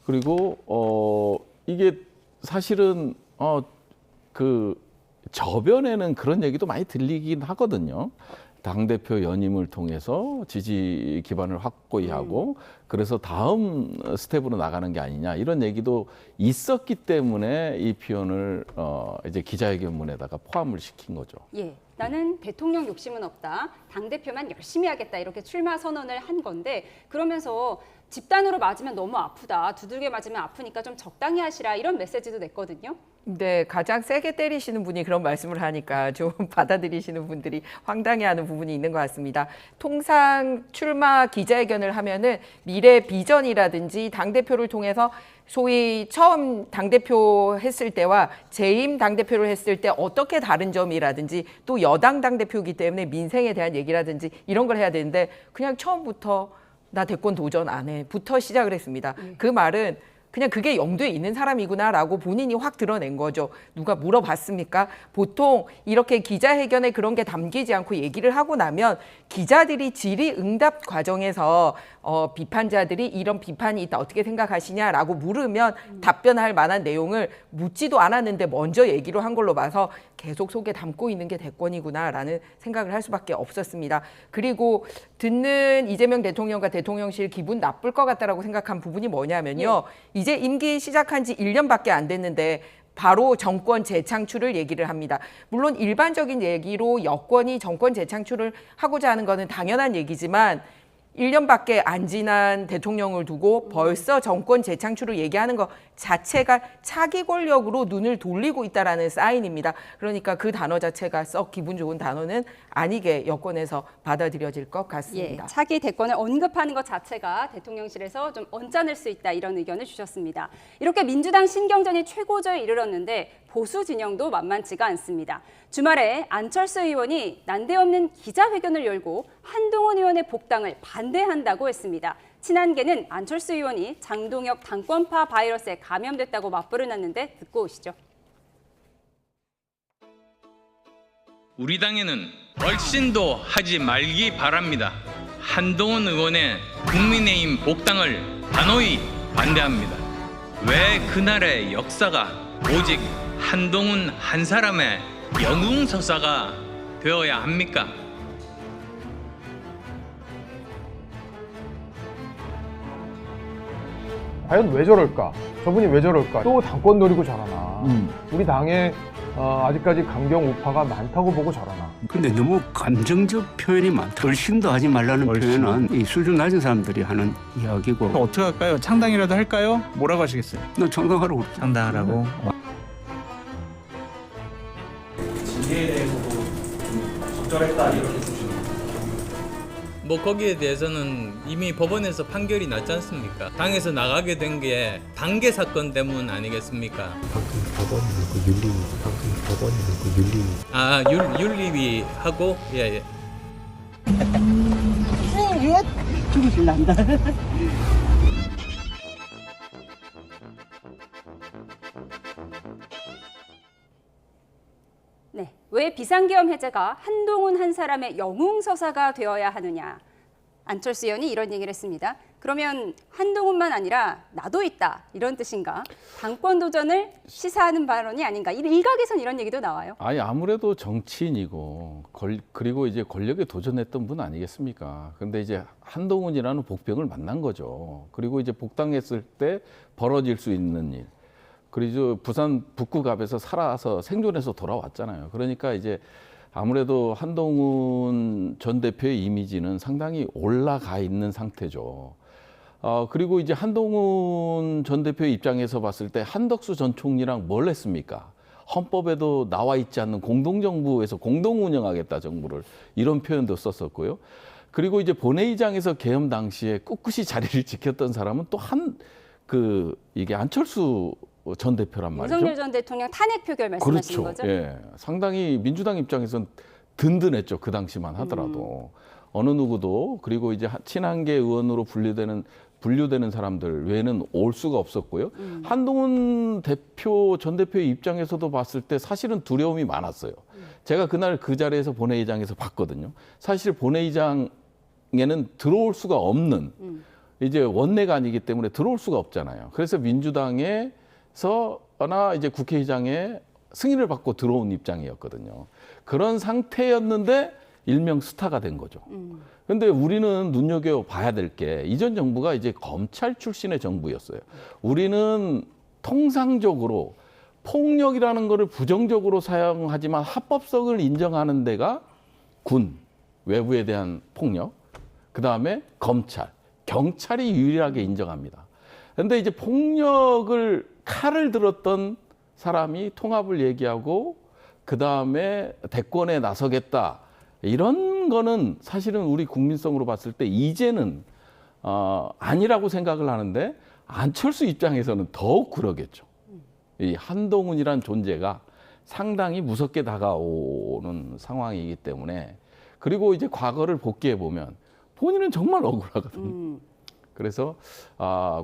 그리고 이게 사실은 그 저변에는 그런 얘기도 많이 들리긴 하거든요. 당대표 연임을 통해서 지지 기반을 확고히 하고 그래서 다음 스텝으로 나가는 게 아니냐 이런 얘기도 있었기 때문에 이 표현을 이제 기자회견문에다가 포함을 시킨 거죠. 예, 나는 대통령 욕심은 없다. 당대표만 열심히 하겠다. 이렇게 출마 선언을 한 건데 그러면서 집단으로 맞으면 너무 아프다. 두들겨 맞으면 아프니까 좀 적당히 하시라. 이런 메시지도 냈거든요. 네, 가장 세게 때리시는 분이 그런 말씀을 하니까 좀 받아들이시는 분들이 황당해하는 부분이 있는 것 같습니다. 통상 출마 기자회견을 하면은 미래 비전이라든지 당대표를 통해서 소위 처음 당대표 했을 때와 재임 당대표를 했을 때 어떻게 다른 점이라든지 또 여당 당대표이기 때문에 민생에 대한 얘기라든지 이런 걸 해야 되는데 그냥 처음부터 나 대권 도전 안 해 부터 시작을 했습니다. 그 말은 그냥 그게 염두에 있는 사람이구나라고 본인이 확 드러낸 거죠. 누가 물어봤습니까? 보통 이렇게 기자회견에 그런 게 담기지 않고 얘기를 하고 나면 기자들이 질의응답 과정에서 비판자들이 이런 비판이 있다 어떻게 생각하시냐라고 물으면 답변할 만한 내용을 묻지도 않았는데 먼저 얘기로 한 걸로 봐서 계속 속에 담고 있는 게 대권이구나라는 생각을 할 수밖에 없었습니다. 그리고 듣는 이재명 대통령과 대통령실 기분 나쁠 것 같다라고 생각한 부분이 뭐냐면요. 이제 임기 시작한 지 1년밖에 안 됐는데 바로 정권 재창출을 얘기를 합니다. 물론 일반적인 얘기로 여권이 정권 재창출을 하고자 하는 것은 당연한 얘기지만 1년밖에 안 지난 대통령을 두고 벌써 정권 재창출을 얘기하는 것 자체가 차기 권력으로 눈을 돌리고 있다라는 사인입니다. 그러니까 그 단어 자체가 썩 기분 좋은 단어는 아니게 여권에서 받아들여질 것 같습니다. 예, 차기 대권을 언급하는 것 자체가 대통령실에서 좀 언짢을 수 있다 이런 의견을 주셨습니다. 이렇게 민주당 신경전이 최고조에 이르렀는데 보수 진영도 만만치가 않습니다. 주말에 안철수 의원이 난데없는 기자회견을 열고 한동훈 의원의 복당을 반대한다고 했습니다. 친한계는 안철수 의원이 장동혁 당권파 바이러스에 감염됐다고 맞불을 놨는데 듣고 오시죠. 우리 당에는 얼씬도 하지 말기 바랍니다. 한동훈 의원의 국민의힘 복당을 단호히 반대합니다. 왜 그날의 역사가 오직 한동훈 한 사람의 영웅서사가 되어야 합니까? 과연 왜 저럴까? 저분이 왜 저럴까? 또 당권 노리고 저러나? 우리 당에 아직까지 강경 우파가 많다고 보고 저러나? 근데 너무 감정적 표현이 많다. 얼씬도 하지 말라는 표현은 이 수준 낮은 사람들이 하는 이야기고. 어떻게 할까요? 창당이라도 할까요? 뭐라고 하시겠어요? 너 창당하라고. 창당하라고? 징계에 대해서도 적절했다 이렇게 보시는 거예요? 뭐 거기에 대해서는 이미 법원에서 판결이 났지 않습니까? 당에서 나가게 된 게 단계 사건 때문 아니겠습니까? 방금 법원이 윤리. 아, 윤리위하고 예. 죽으실란다. 네, 왜 비상계엄 해제가 한동훈 한 사람의 영웅서사가 되어야 하느냐. 안철수 의원이 이런 얘기를 했습니다. 그러면 한동훈만 아니라 나도 있다 이런 뜻인가? 당권 도전을 시사하는 발언이 아닌가? 일각에선 이런 얘기도 나와요. 아니 아무래도 정치인이고 그리고 이제 권력에 도전했던 분 아니겠습니까? 근데 이제 한동훈이라는 복병을 만난 거죠. 그리고 이제 복당했을 때 벌어질 수 있는 일. 그리고 부산 북구갑에서 살아서 생존해서 돌아왔잖아요. 그러니까 이제 아무래도 한동훈 전 대표의 이미지는 상당히 올라가 있는 상태죠. 그리고 이제 한동훈 전 대표의 입장에서 봤을 때 한덕수 전 총리랑 뭘 했습니까? 헌법에도 나와 있지 않는 공동정부에서 공동 운영하겠다 정부를 이런 표현도 썼었고요. 그리고 이제 본회의장에서 계엄 당시에 꿋꿋이 자리를 지켰던 사람은 또 이게 안철수 전 대표란 말이죠. 윤석열 전 대통령 탄핵 표결 말씀하시는 그렇죠. 거죠? 예, 상당히 민주당 입장에선 든든했죠. 그 당시만 하더라도 어느 누구도 그리고 이제 친한계 의원으로 분류되는 사람들 외에는 올 수가 없었고요. 한동훈 전 대표의 입장에서도 봤을 때 사실은 두려움이 많았어요. 제가 그날 그 자리에서 본회의장에서 봤거든요. 사실 본회의장에는 들어올 수가 없는 이제 원내가 아니기 때문에 들어올 수가 없잖아요. 그래서 민주당에서나 이제 국회의장에 승인을 받고 들어온 입장이었거든요. 그런 상태였는데 일명 스타가 된 거죠. 그런데 우리는 눈여겨봐야 될 게 이전 정부가 이제 검찰 출신의 정부였어요. 우리는 통상적으로 폭력이라는 것을 부정적으로 사용하지만 합법성을 인정하는 데가 군, 외부에 대한 폭력, 그다음에 검찰, 경찰이 유일하게 인정합니다. 그런데 이제 칼을 들었던 사람이 통합을 얘기하고 그다음에 대권에 나서겠다. 이런 거는 사실은 우리 국민성으로 봤을 때 이제는 아니라고 생각을 하는데 안철수 입장에서는 더욱 그러겠죠. 이 한동훈이란 존재가 상당히 무섭게 다가오는 상황이기 때문에 그리고 이제 과거를 복귀해 보면 본인은 정말 억울하거든요. 그래서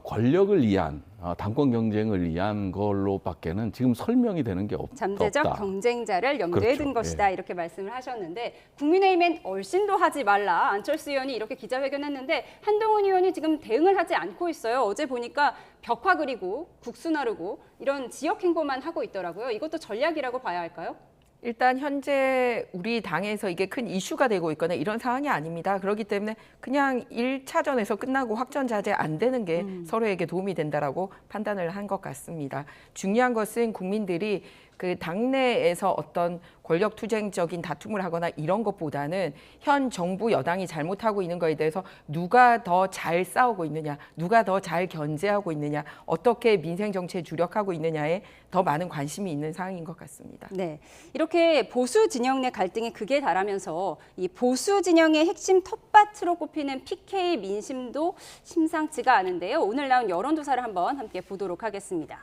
권력을 위한 당권 경쟁을 위한 걸로밖에는 지금 설명이 되는 게 없다. 잠재적 경쟁자를 염두에 둔 것이다 이렇게 말씀을 하셨는데 국민의힘엔 얼씬도 하지 말라 안철수 의원이 이렇게 기자회견했는데 한동훈 의원이 지금 대응을 하지 않고 있어요. 어제 보니까 벽화 그리고 국수 나르고 이런 지역 행보만 하고 있더라고요. 이것도 전략이라고 봐야 할까요? 일단 현재 우리 당에서 이게 큰 이슈가 되고 있거나 이런 상황이 아닙니다. 그렇기 때문에 그냥 1차전에서 끝나고 확전자제 안 되는 게 서로에게 도움이 된다라고 판단을 한 것 같습니다. 중요한 것은 국민들이 그 당내에서 어떤 권력 투쟁적인 다툼을 하거나 이런 것보다는 현 정부 여당이 잘못하고 있는 거에 대해서 누가 더 잘 싸우고 있느냐, 누가 더 잘 견제하고 있느냐, 어떻게 민생 정치에 주력하고 있느냐에 더 많은 관심이 있는 상황인 것 같습니다. 네, 이렇게 보수 진영 내 갈등이 극에 달하면서 이 보수 진영의 핵심 텃밭으로 꼽히는 PK 민심도 심상치가 않은데요. 오늘 나온 여론조사를 한번 함께 보도록 하겠습니다.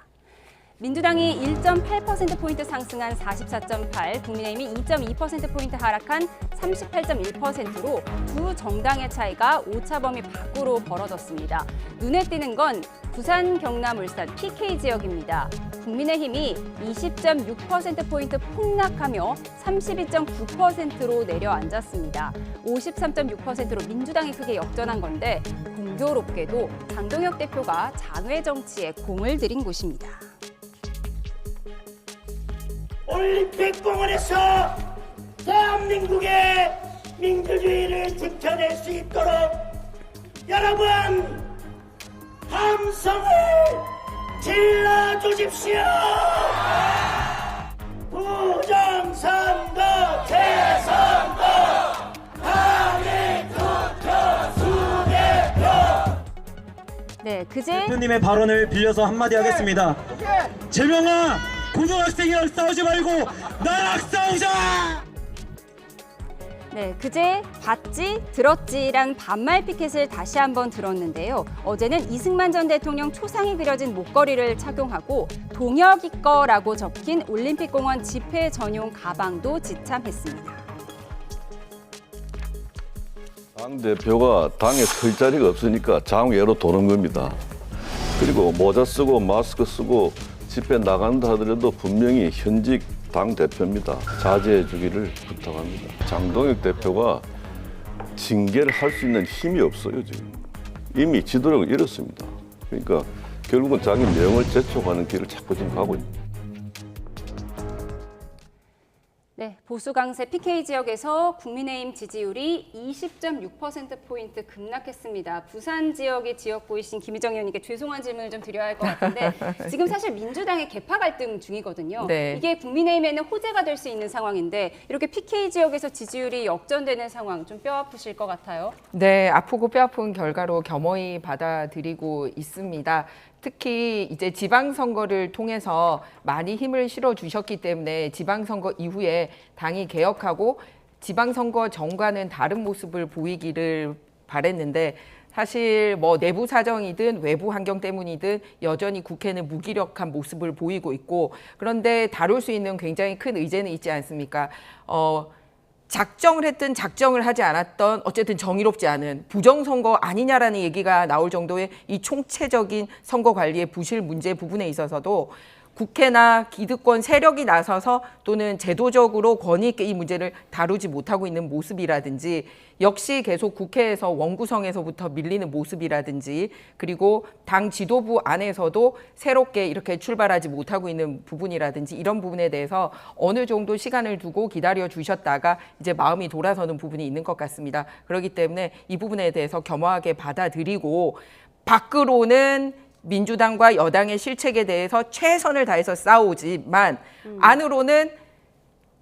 민주당이 1.8%포인트 상승한 44.8, 국민의힘이 2.2%포인트 하락한 38.1%로 두 정당의 차이가 오차 범위 밖으로 벌어졌습니다. 눈에 띄는 건 부산, 경남, 울산 PK 지역입니다. 국민의힘이 20.6%포인트 폭락하며 32.9%로 내려앉았습니다. 53.6%로 민주당이 크게 역전한 건데 공교롭게도 장동혁 대표가 장외 정치에 공을 들인 곳입니다. 올림픽공원에서 대한민국의 민주주의를 지켜낼 수 있도록 여러분 함성을 질러주십시오. 부정선거 재선거 당일투표 수개표. 네, 그제 대표님의 발언을 빌려서 한마디 하겠습니다. 재명아, 고등학생이랑 싸우지 말고 나랑 싸우자! 네, 그제 봤지, 들었지란 반말 피켓을 다시 한번 들었는데요. 어제는 이승만 전 대통령 초상이 그려진 목걸이를 착용하고 동혁이 거라고 적힌 올림픽공원 집회 전용 가방도 지참했습니다. 당대표가 당에 설 자리가 없으니까 장외로 도는 겁니다. 그리고 모자 쓰고 마스크 쓰고 집회 나간다 하더라도 분명히 현직 당대표입니다. 자제해 주기를 부탁합니다. 장동혁 대표가 징계를 할 수 있는 힘이 없어요, 지금. 이미 지도력을 잃었습니다. 그러니까 결국은 자기 명을 재촉하는 길을 자꾸 지금 가고 있습니다. 네, 보수 강세 PK 지역에서 국민의힘 지지율이 20.6%포인트 급락했습니다. 부산 지역의 지역구이신 김희정 의원님께 죄송한 질문을 좀 드려야 할 것 같은데 지금 사실 민주당의 개파 갈등 중이거든요. 네. 이게 국민의힘에는 호재가 될 수 있는 상황인데 이렇게 PK 지역에서 지지율이 역전되는 상황 좀 뼈아프실 것 같아요. 네, 아프고 뼈아픈 결과로 겸허히 받아들이고 있습니다. 특히 이제 지방선거를 통해서 많이 힘을 실어주셨기 때문에 지방선거 이후에 당이 개혁하고 지방선거 전과는 다른 모습을 보이기를 바랬는데 사실 뭐 내부 사정이든 외부 환경 때문이든 여전히 국회는 무기력한 모습을 보이고 있고 그런데 다룰 수 있는 굉장히 큰 의제는 있지 않습니까? 작정을 했든 작정을 하지 않았던 어쨌든 정의롭지 않은 부정선거 아니냐라는 얘기가 나올 정도의 이 총체적인 선거 관리의 부실 문제 부분에 있어서도 국회나 기득권 세력이 나서서 또는 제도적으로 권위 있게 이 문제를 다루지 못하고 있는 모습이라든지 역시 계속 국회에서 원구성에서부터 밀리는 모습이라든지 그리고 당 지도부 안에서도 새롭게 이렇게 출발하지 못하고 있는 부분이라든지 이런 부분에 대해서 어느 정도 시간을 두고 기다려 주셨다가 이제 마음이 돌아서는 부분이 있는 것 같습니다. 그렇기 때문에 이 부분에 대해서 겸허하게 받아들이고 밖으로는 민주당과 여당의 실책에 대해서 최선을 다해서 싸우지만 안으로는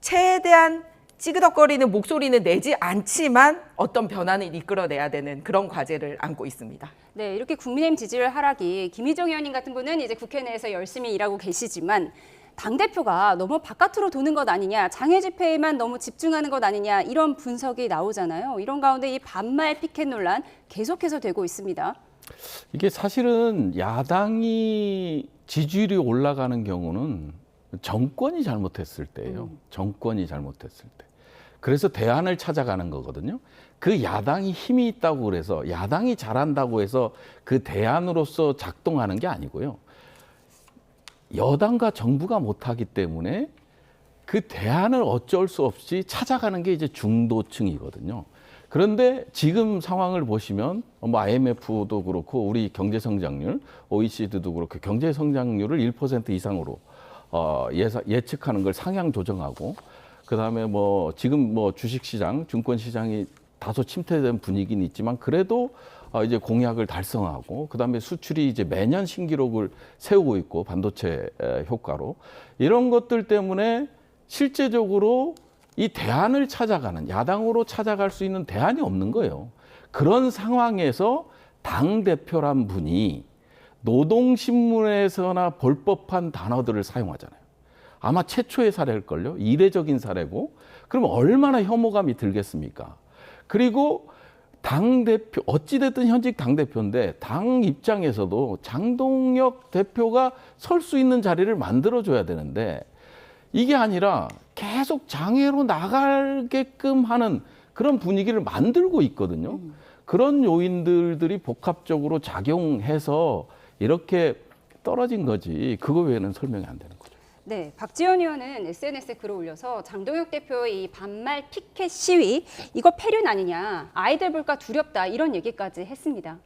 최대한 찌그덕거리는 목소리는 내지 않지만 어떤 변화는 이끌어내야 되는 그런 과제를 안고 있습니다. 네, 이렇게 국민의힘 지지율 하락이 김희정 의원님 같은 분은 이제 국회 내에서 열심히 일하고 계시지만 당대표가 너무 바깥으로 도는 것 아니냐, 장외 집회에만 너무 집중하는 것 아니냐 이런 분석이 나오잖아요. 이런 가운데 이 반말 피켓 논란 계속해서 되고 있습니다. 이게 사실은 야당이 지지율이 올라가는 경우는 정권이 잘못했을 때예요. 정권이 잘못했을 때. 그래서 대안을 찾아가는 거거든요. 그 야당이 힘이 있다고 그래서 야당이 잘한다고 해서 그 대안으로서 작동하는 게 아니고요. 여당과 정부가 못하기 때문에 그 대안을 어쩔 수 없이 찾아가는 게 이제 중도층이거든요. 그런데 지금 상황을 보시면 뭐 IMF도 그렇고 우리 경제 성장률, OECD도 그렇고 경제 성장률을 1% 이상으로 예측하는 걸 상향 조정하고, 그다음에 뭐 지금 뭐 주식시장, 증권시장이 다소 침체된 분위기는 있지만 그래도 이제 공약을 달성하고, 그다음에 수출이 이제 매년 신기록을 세우고 있고 반도체 효과로 이런 것들 때문에 실제적으로 이 대안을 찾아가는, 야당으로 찾아갈 수 있는 대안이 없는 거예요. 그런 상황에서 당대표란 분이 노동신문에서나 볼 법한 단어들을 사용하잖아요. 아마 최초의 사례일걸요. 이례적인 사례고. 그러면 얼마나 혐오감이 들겠습니까? 그리고 당대표, 어찌됐든 현직 당대표인데 당 입장에서도 장동혁 대표가 설 수 있는 자리를 만들어줘야 되는데 이게 아니라 계속 장애로 나가게끔 하는 그런 분위기를 만들고 있거든요. 그런 요인들이 복합적으로 작용해서 이렇게 떨어진 거지 그거 외에는 설명이 안 되는 거죠. 네, 박지원 의원은 SNS에 글을 올려서 장동혁 대표의 이 반말 피켓 시위 이거 폐륜 아니냐, 아이들 볼까 두렵다 이런 얘기까지 했습니다.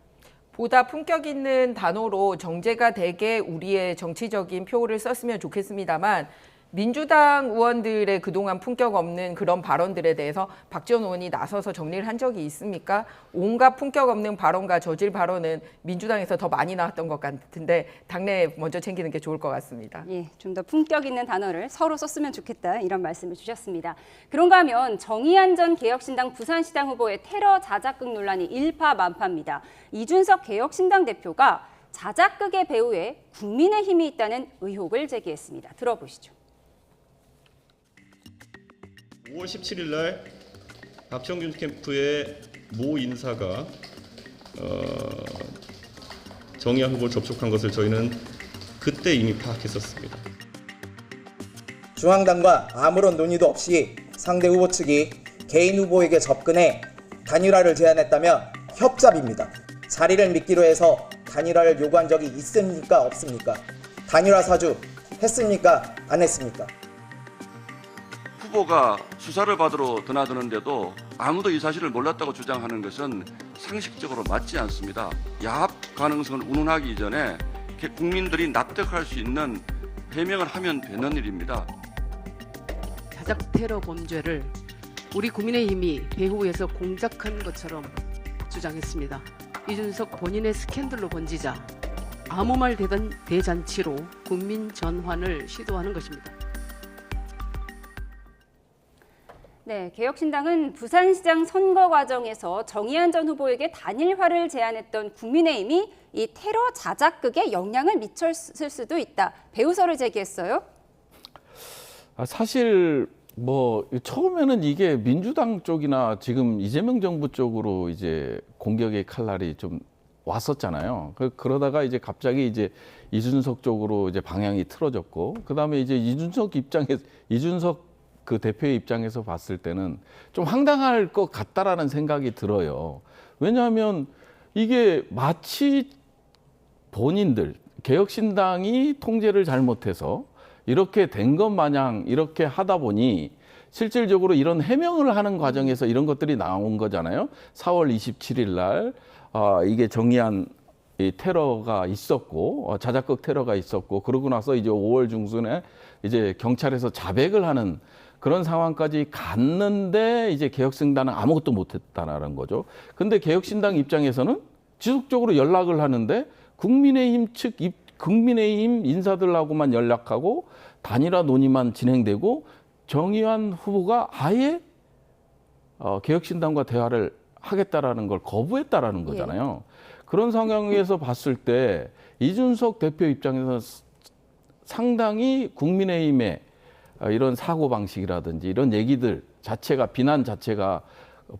보다 품격 있는 단어로 정제가 되게 우리의 정치적인 표를 썼으면 좋겠습니다만 민주당 의원들의 그동안 품격 없는 그런 발언들에 대해서 박지원 의원이 나서서 정리를 한 적이 있습니까? 온갖 품격 없는 발언과 저질 발언은 민주당에서 더 많이 나왔던 것 같은데 당내 먼저 챙기는 게 좋을 것 같습니다. 예, 좀 더 품격 있는 단어를 서로 썼으면 좋겠다 이런 말씀을 주셨습니다. 그런가 하면 정의안 전 개혁신당 부산시장 후보의 테러 자작극 논란이 일파만파입니다. 이준석 개혁신당 대표가 자작극의 배후에 국민의힘이 있다는 의혹을 제기했습니다. 들어보시죠. 5월 17일 날 박정균 캠프의 모 인사가 정의안 후보를 접촉한 것을 저희는 그때 이미 파악했었습니다. 중앙당과 아무런 논의도 없이 상대 후보 측이 개인 후보에게 접근해 단일화를 제안했다면 협잡입니다. 자리를 믿기로 해서 단일화를 요구한 적이 있습니까? 없습니까? 단일화 사주 했습니까? 안 했습니까? 후보가 수사를 받으러 드나드는데도 아무도 이 사실을 몰랐다고 주장하는 것은 상식적으로 맞지 않습니다. 야합 가능성을 운운하기 이전에 국민들이 납득할 수 있는 해명을 하면 되는 일입니다. 자작 테러 범죄를 우리 국민의힘이 배후에서 공작한 것처럼 주장했습니다. 이준석 본인의 스캔들로 번지자 아무 말 대잔치로 국민 전환을 시도하는 것입니다. 네, 개혁신당은 부산시장 선거 과정에서 정의안 전 후보에게 단일화를 제안했던 국민의힘이 이 테러 자작극에 영향을 미쳤을 수도 있다. 배우설을 제기했어요. 사실 뭐 처음에는 이게 민주당 쪽이나 지금 이재명 정부 쪽으로 이제 공격의 칼날이 좀 왔었잖아요. 그러다가 이제 갑자기 이제 이준석 쪽으로 이제 방향이 틀어졌고, 그다음에 이제 이준석 그 대표의 입장에서 봤을 때는 좀 황당할 것 같다라는 생각이 들어요. 왜냐하면 이게 마치 본인들, 개혁신당이 통제를 잘못해서 이렇게 된 것 마냥 이렇게 하다 보니 실질적으로 이런 해명을 하는 과정에서 이런 것들이 나온 거잖아요. 4월 27일 날 이게 정의안 테러가 있었고 자작극 테러가 있었고, 그러고 나서 이제 5월 중순에 이제 경찰에서 자백을 하는 그런 상황까지 갔는데 이제 개혁신당은 아무것도 못했다는 거죠. 근데 개혁신당 입장에서는 지속적으로 연락을 하는데 국민의힘 인사들하고만 연락하고 단일화 논의만 진행되고 정의안 후보가 아예 개혁신당과 대화를 하겠다라는 걸 거부했다라는 거잖아요. 그런 상황에서 봤을 때 이준석 대표 입장에서는 상당히 국민의힘의 이런 사고방식이라든지 이런 얘기들 자체가, 비난 자체가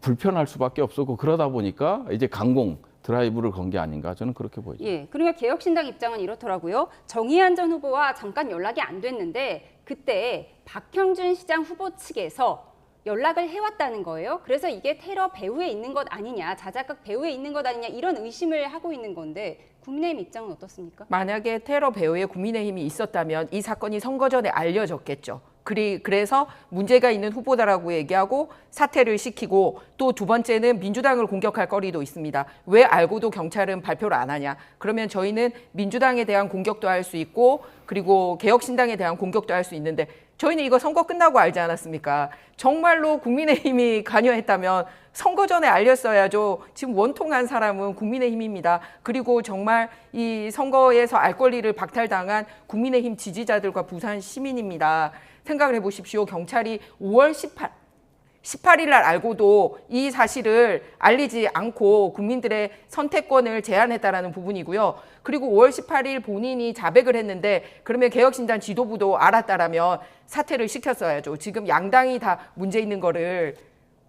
불편할 수밖에 없었고, 그러다 보니까 이제 강공 드라이브를 건 게 아닌가, 저는 그렇게 보이죠. 예, 그러니까 개혁신당 입장은 이렇더라고요. 정의안 전 후보와 잠깐 연락이 안 됐는데 그때 박형준 시장 후보 측에서 연락을 해왔다는 거예요. 그래서 이게 테러 배후에 있는 것 아니냐, 자작극 배후에 있는 것 아니냐 이런 의심을 하고 있는 건데 국민의힘 입장은 어떻습니까? 만약에 테러 배후에 국민의힘이 있었다면 이 사건이 선거 전에 알려졌겠죠. 그래서 문제가 있는 후보다라고 얘기하고 사퇴를 시키고 또 두 번째는 민주당을 공격할 거리도 있습니다. 왜 알고도 경찰은 발표를 안 하냐. 그러면 저희는 민주당에 대한 공격도 할 수 있고 그리고 개혁신당에 대한 공격도 할 수 있는데 저희는 이거 선거 끝나고 알지 않았습니까? 정말로 국민의힘이 관여했다면 선거 전에 알렸어야죠. 지금 원통한 사람은 국민의힘입니다. 그리고 정말 이 선거에서 알 권리를 박탈당한 국민의힘 지지자들과 부산 시민입니다. 생각을 해보십시오. 경찰이 5월 18일 날 알고도 이 사실을 알리지 않고 국민들의 선택권을 제한했다라는 부분이고요. 그리고 5월 18일 본인이 자백을 했는데 그러면 개혁신당 지도부도 알았다라면 사퇴를 시켰어야죠. 지금 양당이 다 문제 있는 거를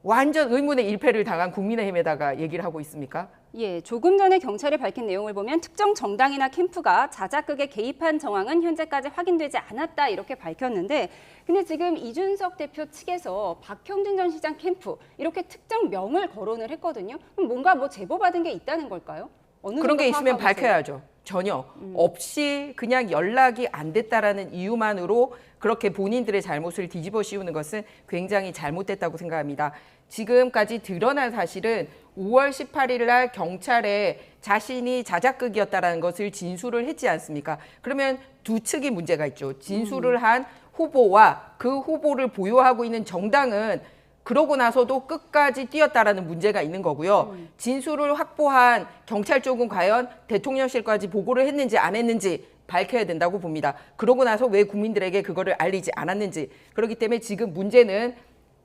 완전 의문의 일패를 당한 국민의힘에다가 얘기를 하고 있습니까? 예, 조금 전에 경찰이 밝힌 내용을 보면 특정 정당이나 캠프가 자작극에 개입한 정황은 현재까지 확인되지 않았다 이렇게 밝혔는데 근데 지금 이준석 대표 측에서 박형준 전 시장 캠프 이렇게 특정 명을 거론을 했거든요. 그럼 뭔가 뭐 제보받은 게 있다는 걸까요? 어느 그런 게 있으면 파악하고 밝혀야죠. 전혀 없이 그냥 연락이 안 됐다라는 이유만으로 그렇게 본인들의 잘못을 뒤집어 씌우는 것은 굉장히 잘못됐다고 생각합니다. 지금까지 드러난 사실은 5월 18일 날 경찰에 자신이 자작극이었다는 것을 진술을 했지 않습니까? 그러면 두 측이 문제가 있죠. 진술을 한 후보와 그 후보를 보유하고 있는 정당은 그러고 나서도 끝까지 뛰었다라는 문제가 있는 거고요. 진술을 확보한 경찰 쪽은 과연 대통령실까지 보고를 했는지 안 했는지 밝혀야 된다고 봅니다. 그러고 나서 왜 국민들에게 그거를 알리지 않았는지. 그렇기 때문에 지금 문제는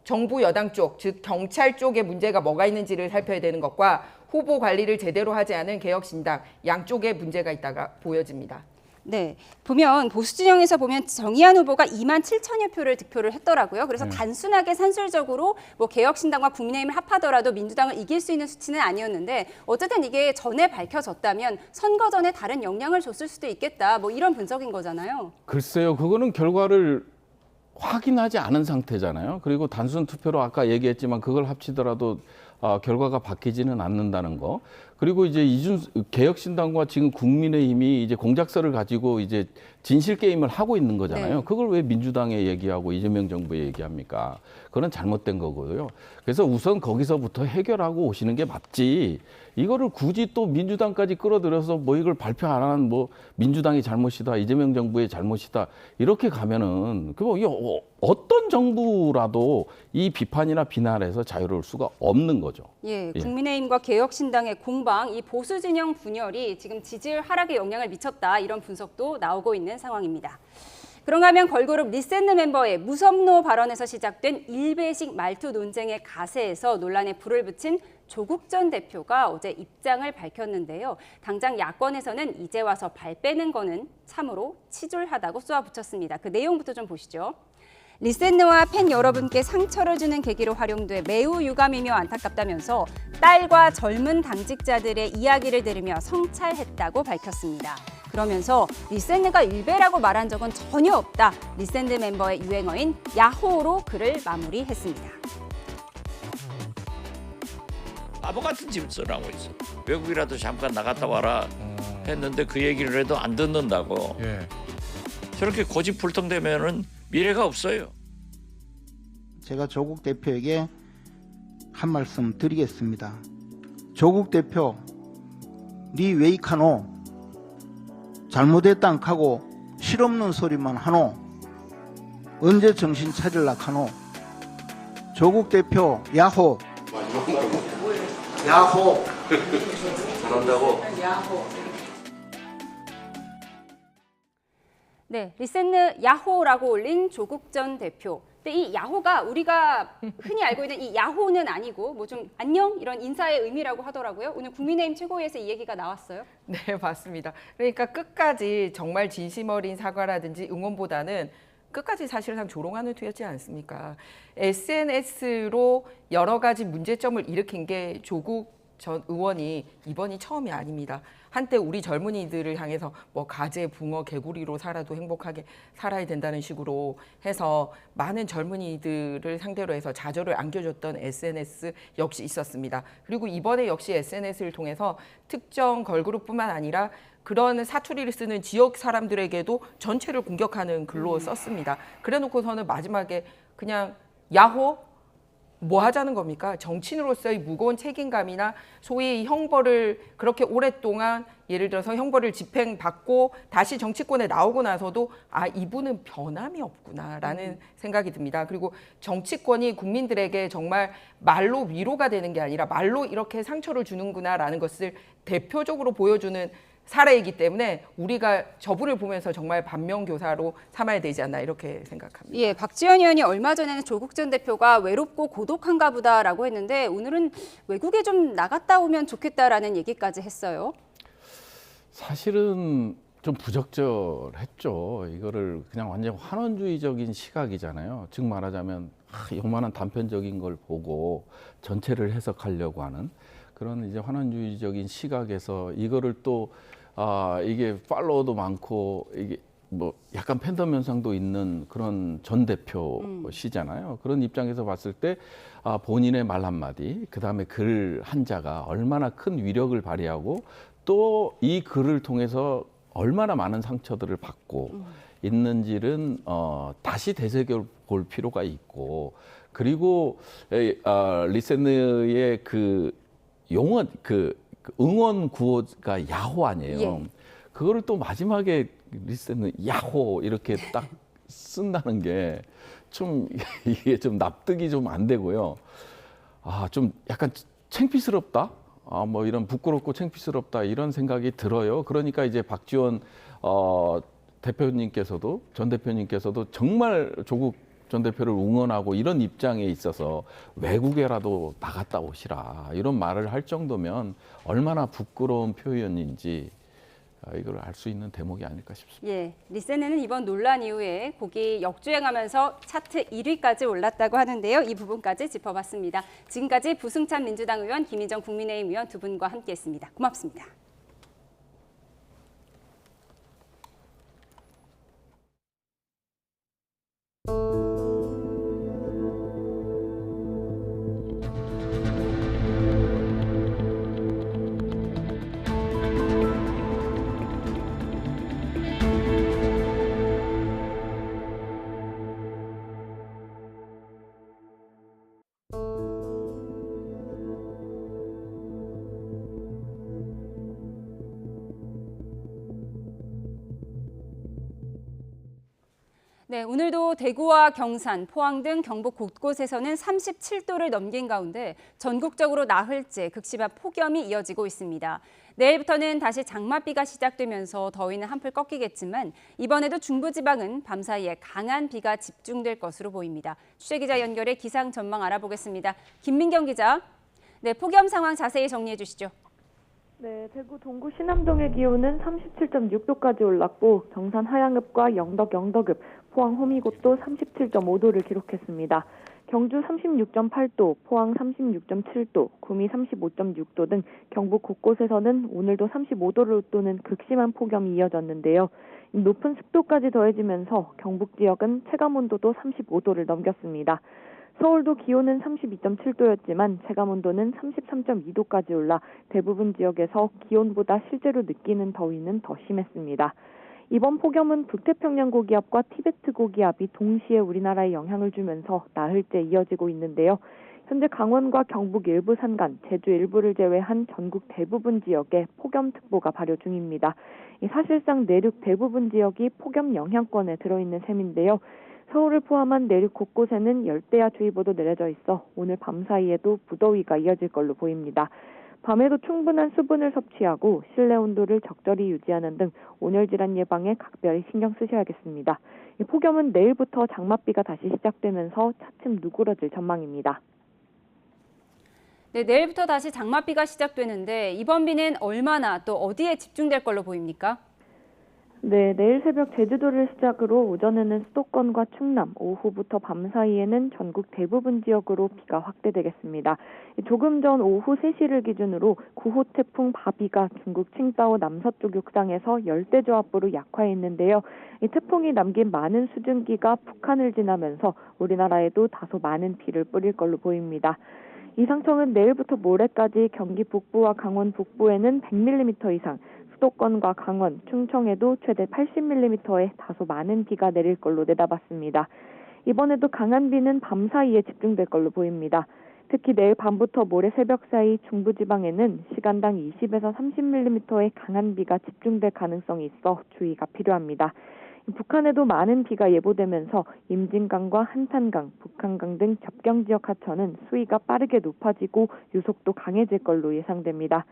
정부 여당 쪽, 즉 경찰 쪽에 문제가 뭐가 있는지를 살펴야 되는 것과 후보 관리를 제대로 하지 않은 개혁신당 양쪽에 문제가 있다가 보여집니다. 네, 보면 보수 진영에서 보면 정의한 후보가 2만 7천여 표를 득표를 했더라고요. 그래서 단순하게 산술적으로 뭐 개혁신당과 국민의힘을 합하더라도 민주당을 이길 수 있는 수치는 아니었는데 어쨌든 이게 전에 밝혀졌다면 선거 전에 다른 영향을 줬을 수도 있겠다. 뭐 이런 분석인 거잖아요. 글쎄요, 그거는 결과를 확인하지 않은 상태잖아요. 그리고 단순 투표로 아까 얘기했지만 그걸 합치더라도 결과가 바뀌지는 않는다는 거. 그리고 이제 개혁신당과 지금 국민의힘이 이제 공작서를 가지고 이제 진실 게임을 하고 있는 거잖아요. 네. 그걸 왜 민주당에 얘기하고 이재명 정부에 얘기합니까? 그건 잘못된 거고요. 그래서 우선 거기서부터 해결하고 오시는 게 맞지. 이거를 굳이 또 민주당까지 끌어들여서 뭐 이걸 발표 안 하는 뭐 민주당이 잘못이다, 이재명 정부의 잘못이다 이렇게 가면은 그 뭐 어떤 정부라도 이 비판이나 비난에서 자유로울 수가 없는 거죠. 예, 국민의힘과 개혁신당의 공방, 이 보수 진영 분열이 지금 지지율 하락에 영향을 미쳤다 이런 분석도 나오고 있는 상황입니다. 그런가 하면 걸그룹 리센느 멤버의 무섭노 발언에서 시작된 일배식 말투 논쟁의 가세에서 논란에 불을 붙인 조국 전 대표가 어제 입장을 밝혔는데요. 당장 야권에서는 이제 와서 발 빼는 거는 참으로 치졸하다고 쏘아붙였습니다. 그 내용부터 좀 보시죠. 리센느와 팬 여러분께 상처를 주는 계기로 활용돼 매우 유감이며 안타깝다면서 딸과 젊은 당직자들의 이야기를 들으며 성찰했다고 밝혔습니다. 그러면서 리센느가 일베라고 말한 적은 전혀 없다. 리센느 멤버의 유행어인 야호로 글을 마무리했습니다. 바보 같은 짓을 하고 있어. 외국이라도 잠깐 나갔다 와라 했는데 그 얘기를 해도 안 듣는다고. 저렇게 고집불통되면은 미래가 없어요. 제가 조국 대표에게 한 말씀 드리겠습니다. 조국 대표, 니 웨이카노 잘못했다 하고 실없는 소리만 하노. 언제 정신 차릴라 카노. 조국 대표 야호. 야호. 잘한다고. 야호. 네, 리센느 야호라고 올린 조국 전 대표. 근데 이 야호가 우리가 흔히 알고 있는 이 야호는 아니고 뭐 좀 안녕 이런 인사의 의미라고 하더라고요. 오늘 국민의힘 최고위에서 이 얘기가 나왔어요. 네, 맞습니다. 그러니까 끝까지 정말 진심 어린 사과라든지 응원보다는 끝까지 사실상 조롱하는 투였지 않습니까? SNS로 여러 가지 문제점을 일으킨 게 조국 전 의원이 이번이 처음이 아닙니다. 한때 우리 젊은이들을 향해서 뭐 가재, 붕어, 개구리로 살아도 행복하게 살아야 된다는 식으로 해서 많은 젊은이들을 상대로 해서 좌절을 안겨줬던 SNS 역시 있었습니다. 그리고 이번에 역시 SNS를 통해서 특정 걸그룹뿐만 아니라 그런 사투리를 쓰는 지역 사람들에게도 전체를 공격하는 글로 썼습니다. 그래놓고서는 마지막에 그냥 야호? 뭐 하자는 겁니까? 정치인으로서의 무거운 책임감이나 소위 형벌을 그렇게 오랫동안 예를 들어서 형벌을 집행받고 다시 정치권에 나오고 나서도 아, 이분은 변함이 없구나라는 생각이 듭니다. 그리고 정치권이 국민들에게 정말 말로 위로가 되는 게 아니라 말로 이렇게 상처를 주는구나라는 것을 대표적으로 보여주는 사례이기 때문에 우리가 저분을 보면서 정말 반면교사로 삼아야 되지 않나 이렇게 생각합니다. 예, 박지원 의원이 얼마 전에는 조국 전 대표가 외롭고 고독한가 보다라고 했는데 오늘은 외국에 좀 나갔다 오면 좋겠다라는 얘기까지 했어요. 사실은 좀 부적절했죠. 이거를 그냥 완전 환원주의적인 시각이잖아요. 즉 말하자면 요만한 단편적인 걸 보고 전체를 해석하려고 하는 그런 이제 환원주의적인 시각에서 이거를 또 이게 팔로워도 많고 이게 뭐 약간 팬덤 현상도 있는 그런 전 대표시잖아요. 그런 입장에서 봤을 때 본인의 말 한마디, 그다음에 글 한자가 얼마나 큰 위력을 발휘하고 또 이 글을 통해서 얼마나 많은 상처들을 받고 있는지는 다시 되새겨 볼 필요가 있고, 그리고 리센느의 그 용어 그 응원 구호가 야호 아니에요. 예. 그거를 또 마지막에 리센느 야호 이렇게 딱 쓴다는 게 좀 이게 좀 납득이 좀 안 되고요. 좀 약간 창피스럽다. 뭐 이런 부끄럽고 창피스럽다 이런 생각이 들어요. 그러니까 이제 박지원 대표님께서도 전 대표님께서도 정말 조국 전 대표를 응원하고 이런 입장에 있어서 외국에라도 나갔다 오시라 이런 말을 할 정도면 얼마나 부끄러운 표현인지 이걸 알 수 있는 대목이 아닐까 싶습니다. 예, 리센느는 이번 논란 이후에 곡이 역주행하면서 차트 1위까지 올랐다고 하는데요. 이 부분까지 짚어봤습니다. 지금까지 부승찬 민주당 의원, 김희정 국민의힘 의원 두 분과 함께했습니다. 고맙습니다. 네, 오늘도 대구와 경산, 포항 등 경북 곳곳에서는 37도를 넘긴 가운데 전국적으로 나흘째 극심한 폭염이 이어지고 있습니다. 내일부터는 다시 장맛비가 시작되면서 더위는 한풀 꺾이겠지만 이번에도 중부지방은 밤사이에 강한 비가 집중될 것으로 보입니다. 취재기자 연결해 기상 전망 알아보겠습니다. 김민경 기자, 네, 폭염 상황 자세히 정리해 주시죠. 네, 대구 동구 신암동의 기온은 37.6도까지 올랐고 경산 하양읍과 영덕 영덕읍, 포항 호미곶도 37.5도를 기록했습니다. 경주 36.8도, 포항 36.7도, 구미 35.6도 등 경북 곳곳에서는 오늘도 35도를 웃도는 극심한 폭염이 이어졌는데요. 높은 습도까지 더해지면서 경북 지역은 체감온도도 35도를 넘겼습니다. 서울도 기온은 32.7도였지만 체감온도는 33.2도까지 올라 대부분 지역에서 기온보다 실제로 느끼는 더위는 더 심했습니다. 이번 폭염은 북태평양 고기압과 티베트 고기압이 동시에 우리나라에 영향을 주면서 나흘째 이어지고 있는데요. 현재 강원과 경북 일부 산간, 제주 일부를 제외한 전국 대부분 지역에 폭염특보가 발효 중입니다. 사실상 내륙 대부분 지역이 폭염 영향권에 들어있는 셈인데요. 서울을 포함한 내륙 곳곳에는 열대야주의보도 내려져 있어 오늘 밤 사이에도 무더위가 이어질 걸로 보입니다. 밤에도 충분한 수분을 섭취하고 실내 온도를 적절히 유지하는 등 온열질환 예방에 각별히 신경 쓰셔야겠습니다. 이 폭염은 내일부터 장맛비가 다시 시작되면서 차츰 누그러질 전망입니다. 네, 내일부터 다시 장맛비가 시작되는데 이번 비는 얼마나 또 어디에 집중될 걸로 보입니까? 네, 내일 새벽 제주도를 시작으로 오전에는 수도권과 충남, 오후부터 밤 사이에는 전국 대부분 지역으로 비가 확대되겠습니다. 조금 전 오후 3시를 기준으로 9호 태풍 바비가 중국 칭다오 남서쪽 육상에서 열대저압부로 약화했는데요. 이 태풍이 남긴 많은 수증기가 북한을 지나면서 우리나라에도 다소 많은 비를 뿌릴 걸로 보입니다. 이상청은 내일부터 모레까지 경기 북부와 강원 북부에는 100mm 이상, 수도권과 강원, 충청에도 최대 80mm의 다소 많은 비가 내릴 걸로 내다봤습니다. 이번에도 강한 비는 밤 사이에 집중될 걸로 보입니다. 특히 내일 밤부터 모레 새벽 사이 중부지방에는 시간당 20에서 30mm의 강한 비가 집중될 가능성이 있어 주의가 필요합니다. 북한에도 많은 비가 예보되면서 임진강과 한탄강, 북한강 등 접경 지역 하천은 수위가 빠르게 높아지고 유속도 강해질 걸로 예상됩니다.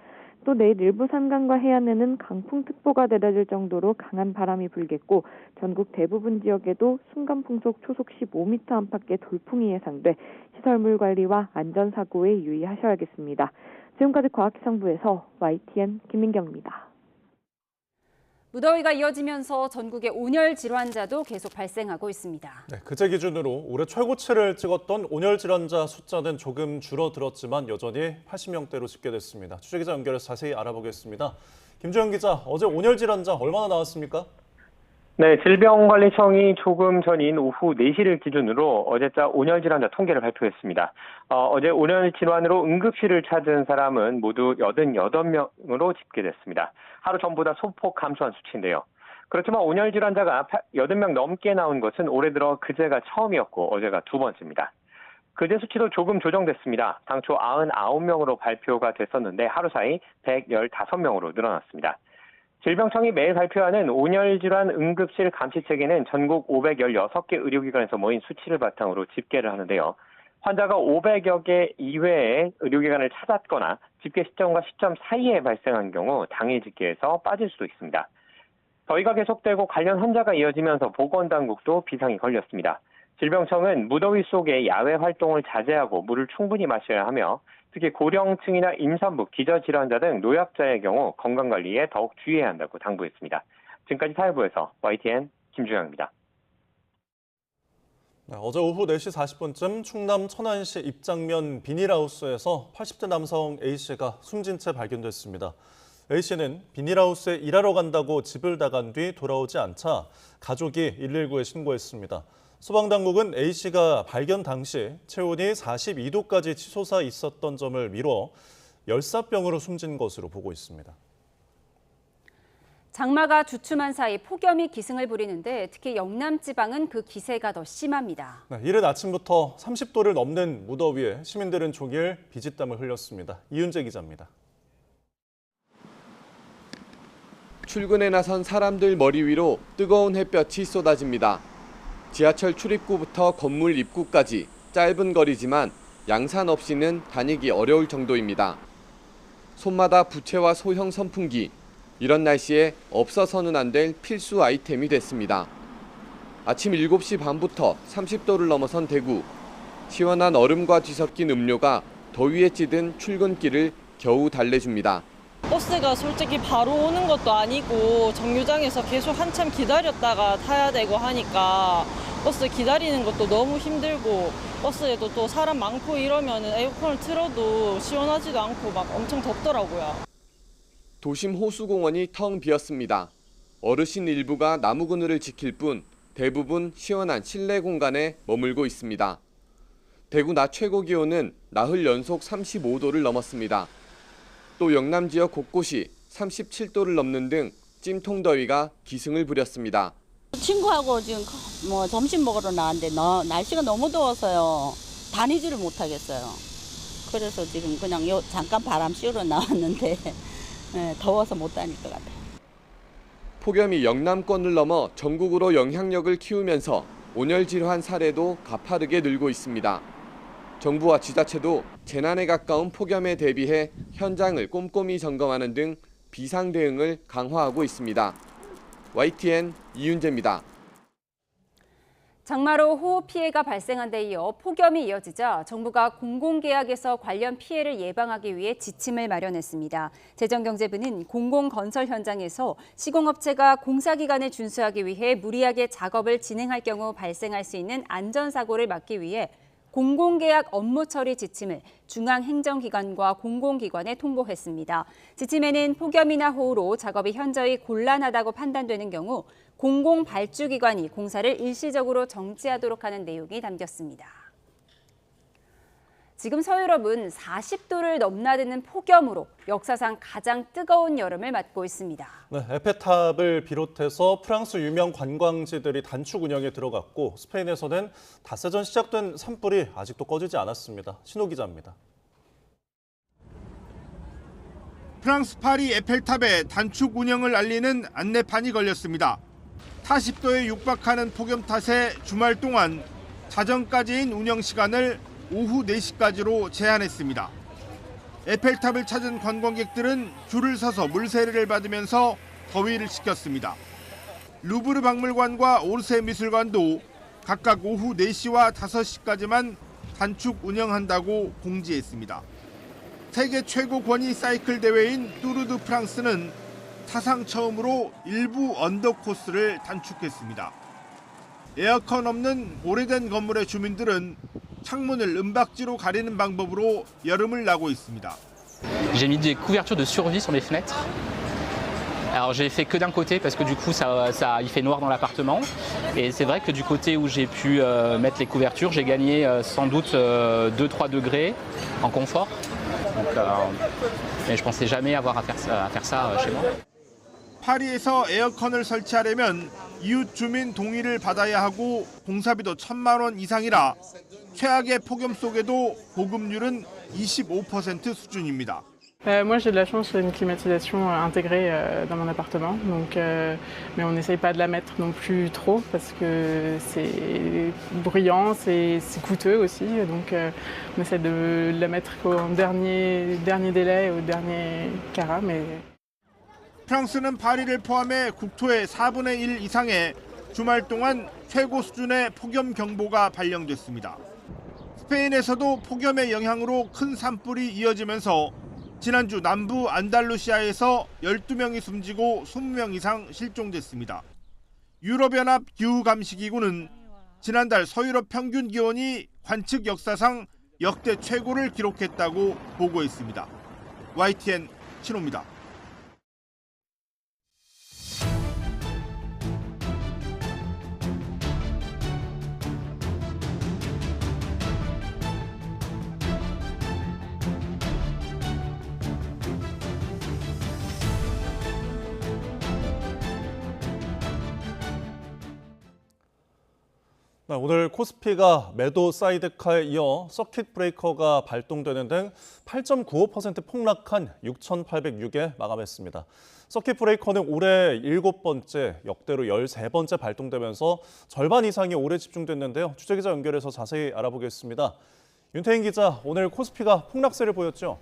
또 내일 일부 산간과 해안에는 강풍특보가 내려질 정도로 강한 바람이 불겠고 전국 대부분 지역에도 순간풍속 초속 15m 안팎의 돌풍이 예상돼 시설물 관리와 안전사고에 유의하셔야겠습니다. 지금까지 과학기상부에서 YTN 김민경입니다. 무더위가 이어지면서 전국의 온열 질환자도 계속 발생하고 있습니다. 네, 그제 기준으로 올해 최고치를 찍었던 온열 질환자 숫자는 조금 줄어들었지만 여전히 80명대로 집계됐습니다. 취재기자 연결해서 자세히 알아보겠습니다. 김주영 기자, 어제 온열 질환자 얼마나 나왔습니까? 네, 질병관리청이 조금 전인 오후 4시를 기준으로 어제자 온열 질환자 통계를 발표했습니다. 어제 온열 질환으로 응급실을 찾은 사람은 모두 88명으로 집계됐습니다. 하루 전보다 소폭 감소한 수치인데요. 그렇지만 온열 질환자가 80명 넘게 나온 것은 올해 들어 그제가 처음이었고 어제가 두 번째입니다. 그제 수치도 조금 조정됐습니다. 당초 99명으로 발표가 됐었는데 하루 사이 115명으로 늘어났습니다. 질병청이 매일 발표하는 온열질환 응급실 감시체계는 전국 516개 의료기관에서 모인 수치를 바탕으로 집계를 하는데요. 환자가 500여 개 이외의 의료기관을 찾았거나 집계 시점과 시점 사이에 발생한 경우 당일 집계에서 빠질 수도 있습니다. 더위가 계속되고 관련 환자가 이어지면서 보건당국도 비상이 걸렸습니다. 질병청은 무더위 속에 야외 활동을 자제하고 물을 충분히 마셔야 하며 특히 고령층이나 임산부, 기저질환자 등 노약자의 경우 건강관리에 더욱 주의해야 한다고 당부했습니다. 지금까지 사회부에서 YTN 김주영입니다. 네, 어제 오후 4시 40분쯤 충남 천안시 입장면 비닐하우스에서 80대 남성 A씨가 숨진 채 발견됐습니다. A씨는 비닐하우스에 일하러 간다고 집을 나간 뒤 돌아오지 않자 가족이 119에 신고했습니다. 소방당국은 A씨가 발견 당시 체온이 42도까지 치솟아 있었던 점을 미뤄 열사병으로 숨진 것으로 보고 있습니다. 장마가 주춤한 사이 폭염이 기승을 부리는데 특히 영남 지방은 그 기세가 더 심합니다. 네, 이른 아침부터 30도를 넘는 무더위에 시민들은 종일 비짓땀을 흘렸습니다. 이윤재 기자입니다. 출근에 나선 사람들 머리 위로 뜨거운 햇볕이 쏟아집니다. 지하철 출입구부터 건물 입구까지 짧은 거리지만 양산 없이는 다니기 어려울 정도입니다. 손마다 부채와 소형 선풍기, 이런 날씨에 없어서는 안 될 필수 아이템이 됐습니다. 아침 7시 반부터 30도를 넘어선 대구. 시원한 얼음과 뒤섞인 음료가 더위에 찌든 출근길을 겨우 달래줍니다. 버스가 솔직히 바로 오는 것도 아니고 정류장에서 계속 한참 기다렸다가 타야 되고 하니까 버스 기다리는 것도 너무 힘들고 버스에도 또 사람 많고 이러면 에어컨을 틀어도 시원하지도 않고 막 엄청 덥더라고요. 도심 호수공원이 텅 비었습니다. 어르신 일부가 나무 그늘을 지킬 뿐 대부분 시원한 실내 공간에 머물고 있습니다. 대구 낮 최고 기온은 나흘 연속 35도를 넘었습니다. 또 영남 지역 곳곳이 37도를 넘는 등 찜통더위가 기승을 부렸습니다. 친구하고 지금 점심 먹으러 나왔는데 날씨가 너무 더워서요. 다니지를 못하겠어요. 그래서 지금 그냥 잠깐 바람 쐬러 나왔는데 더워서 못 다닐 것 같아요. 폭염이 영남권을 넘어 전국으로 영향력을 키우면서 온열 질환 사례도 가파르게 늘고 있습니다. 정부와 지자체도 재난에 가까운 폭염에 대비해 현장을 꼼꼼히 점검하는 등 비상 대응을 강화하고 있습니다. YTN 이윤재입니다. 장마로 호우 피해가 발생한 데 이어 폭염이 이어지자 정부가 공공계약에서 관련 피해를 예방하기 위해 지침을 마련했습니다. 재정경제부는 공공건설 현장에서 시공업체가 공사기간을 준수하기 위해 무리하게 작업을 진행할 경우 발생할 수 있는 안전사고를 막기 위해 공공계약 업무 처리 지침을 중앙행정기관과 공공기관에 통보했습니다. 지침에는 폭염이나 호우로 작업이 현저히 곤란하다고 판단되는 경우 공공발주기관이 공사를 일시적으로 정지하도록 하는 내용이 담겼습니다. 지금 서유럽은 40도를 넘나드는 폭염으로 역사상 가장 뜨거운 여름을 맞고 있습니다. 네, 에펠탑을 비롯해서 프랑스 유명 관광지들이 단축 운영에 들어갔고 스페인에서는 닷새 전 시작된 산불이 아직도 꺼지지 않았습니다. 신호 기자입니다. 프랑스 파리 에펠탑의 단축 운영을 알리는 안내판이 걸렸습니다. 40도에 육박하는 폭염 탓에 주말 동안 자정까지인 운영 시간을 오후 4시까지로 제한했습니다. 에펠탑을 찾은 관광객들은 줄을 서서 물세례를 받으면서 더위를 식혔습니다. 루브르 박물관과 오르세 미술관도 각각 오후 4시와 5시까지만 단축 운영한다고 공지했습니다. 세계 최고 권위 사이클 대회인 뚜르드 프랑스는 사상 처음으로 일부 언더 코스를 단축했습니다. 에어컨 없는 오래된 건물의 주민들은 창문을 은박지로 가리는 방법으로 여름을 나고 있습니다. J'ai mis des couvertures de survie sur mes fenêtres. Alors j'ai fait que d'un côté parce que du coup il fait noir dans l'appartement. Et c'est vrai que du côté où j'ai pu mettre les couvertures, j'ai gagné sans doute 2-3 degrés en confort. Donc, mais je pensais jamais avoir à faire ça chez moi. 파리에서 에어컨을 설치하려면 이웃 주민 동의를 받아야 하고 공사비도 1,000만 원 이상이라 최악의 폭염 속에도 보급률은 25% 수준입니다. Moi j'ai de la chance, j'ai une climatisation intégrée dans mon appartement, donc, mais on n'essaye pas de la mettre non plus trop parce que c'est bruyant, c'est coûteux aussi, donc on essaie de la mettre au dernier délai, au dernier carat. Mais... 프랑스는 파리를 포함해 국토의 4분의 1 이상의 주말 동안 최고 수준의 폭염 경보가 발령됐습니다. 스페인에서도 폭염의 영향으로 큰 산불이 이어지면서 지난주 남부 안달루시아에서 12명이 숨지고 20명 이상 실종됐습니다. 유럽연합 기후감시기구는 지난달 서유럽 평균 기온이 관측 역사상 역대 최고를 기록했다고 보고했습니다. YTN 신호입니다. 네, 오늘 코스피가 매도 사이드카에 이어 서킷 브레이커가 발동되는 등 8.95% 폭락한 6,806에 마감했습니다. 서킷 브레이커는 올해 7번째, 역대로 13번째 발동되면서 절반 이상이 올해 집중됐는데요. 취재기자 연결해서 자세히 알아보겠습니다. 윤태인 기자, 오늘 코스피가 폭락세를 보였죠?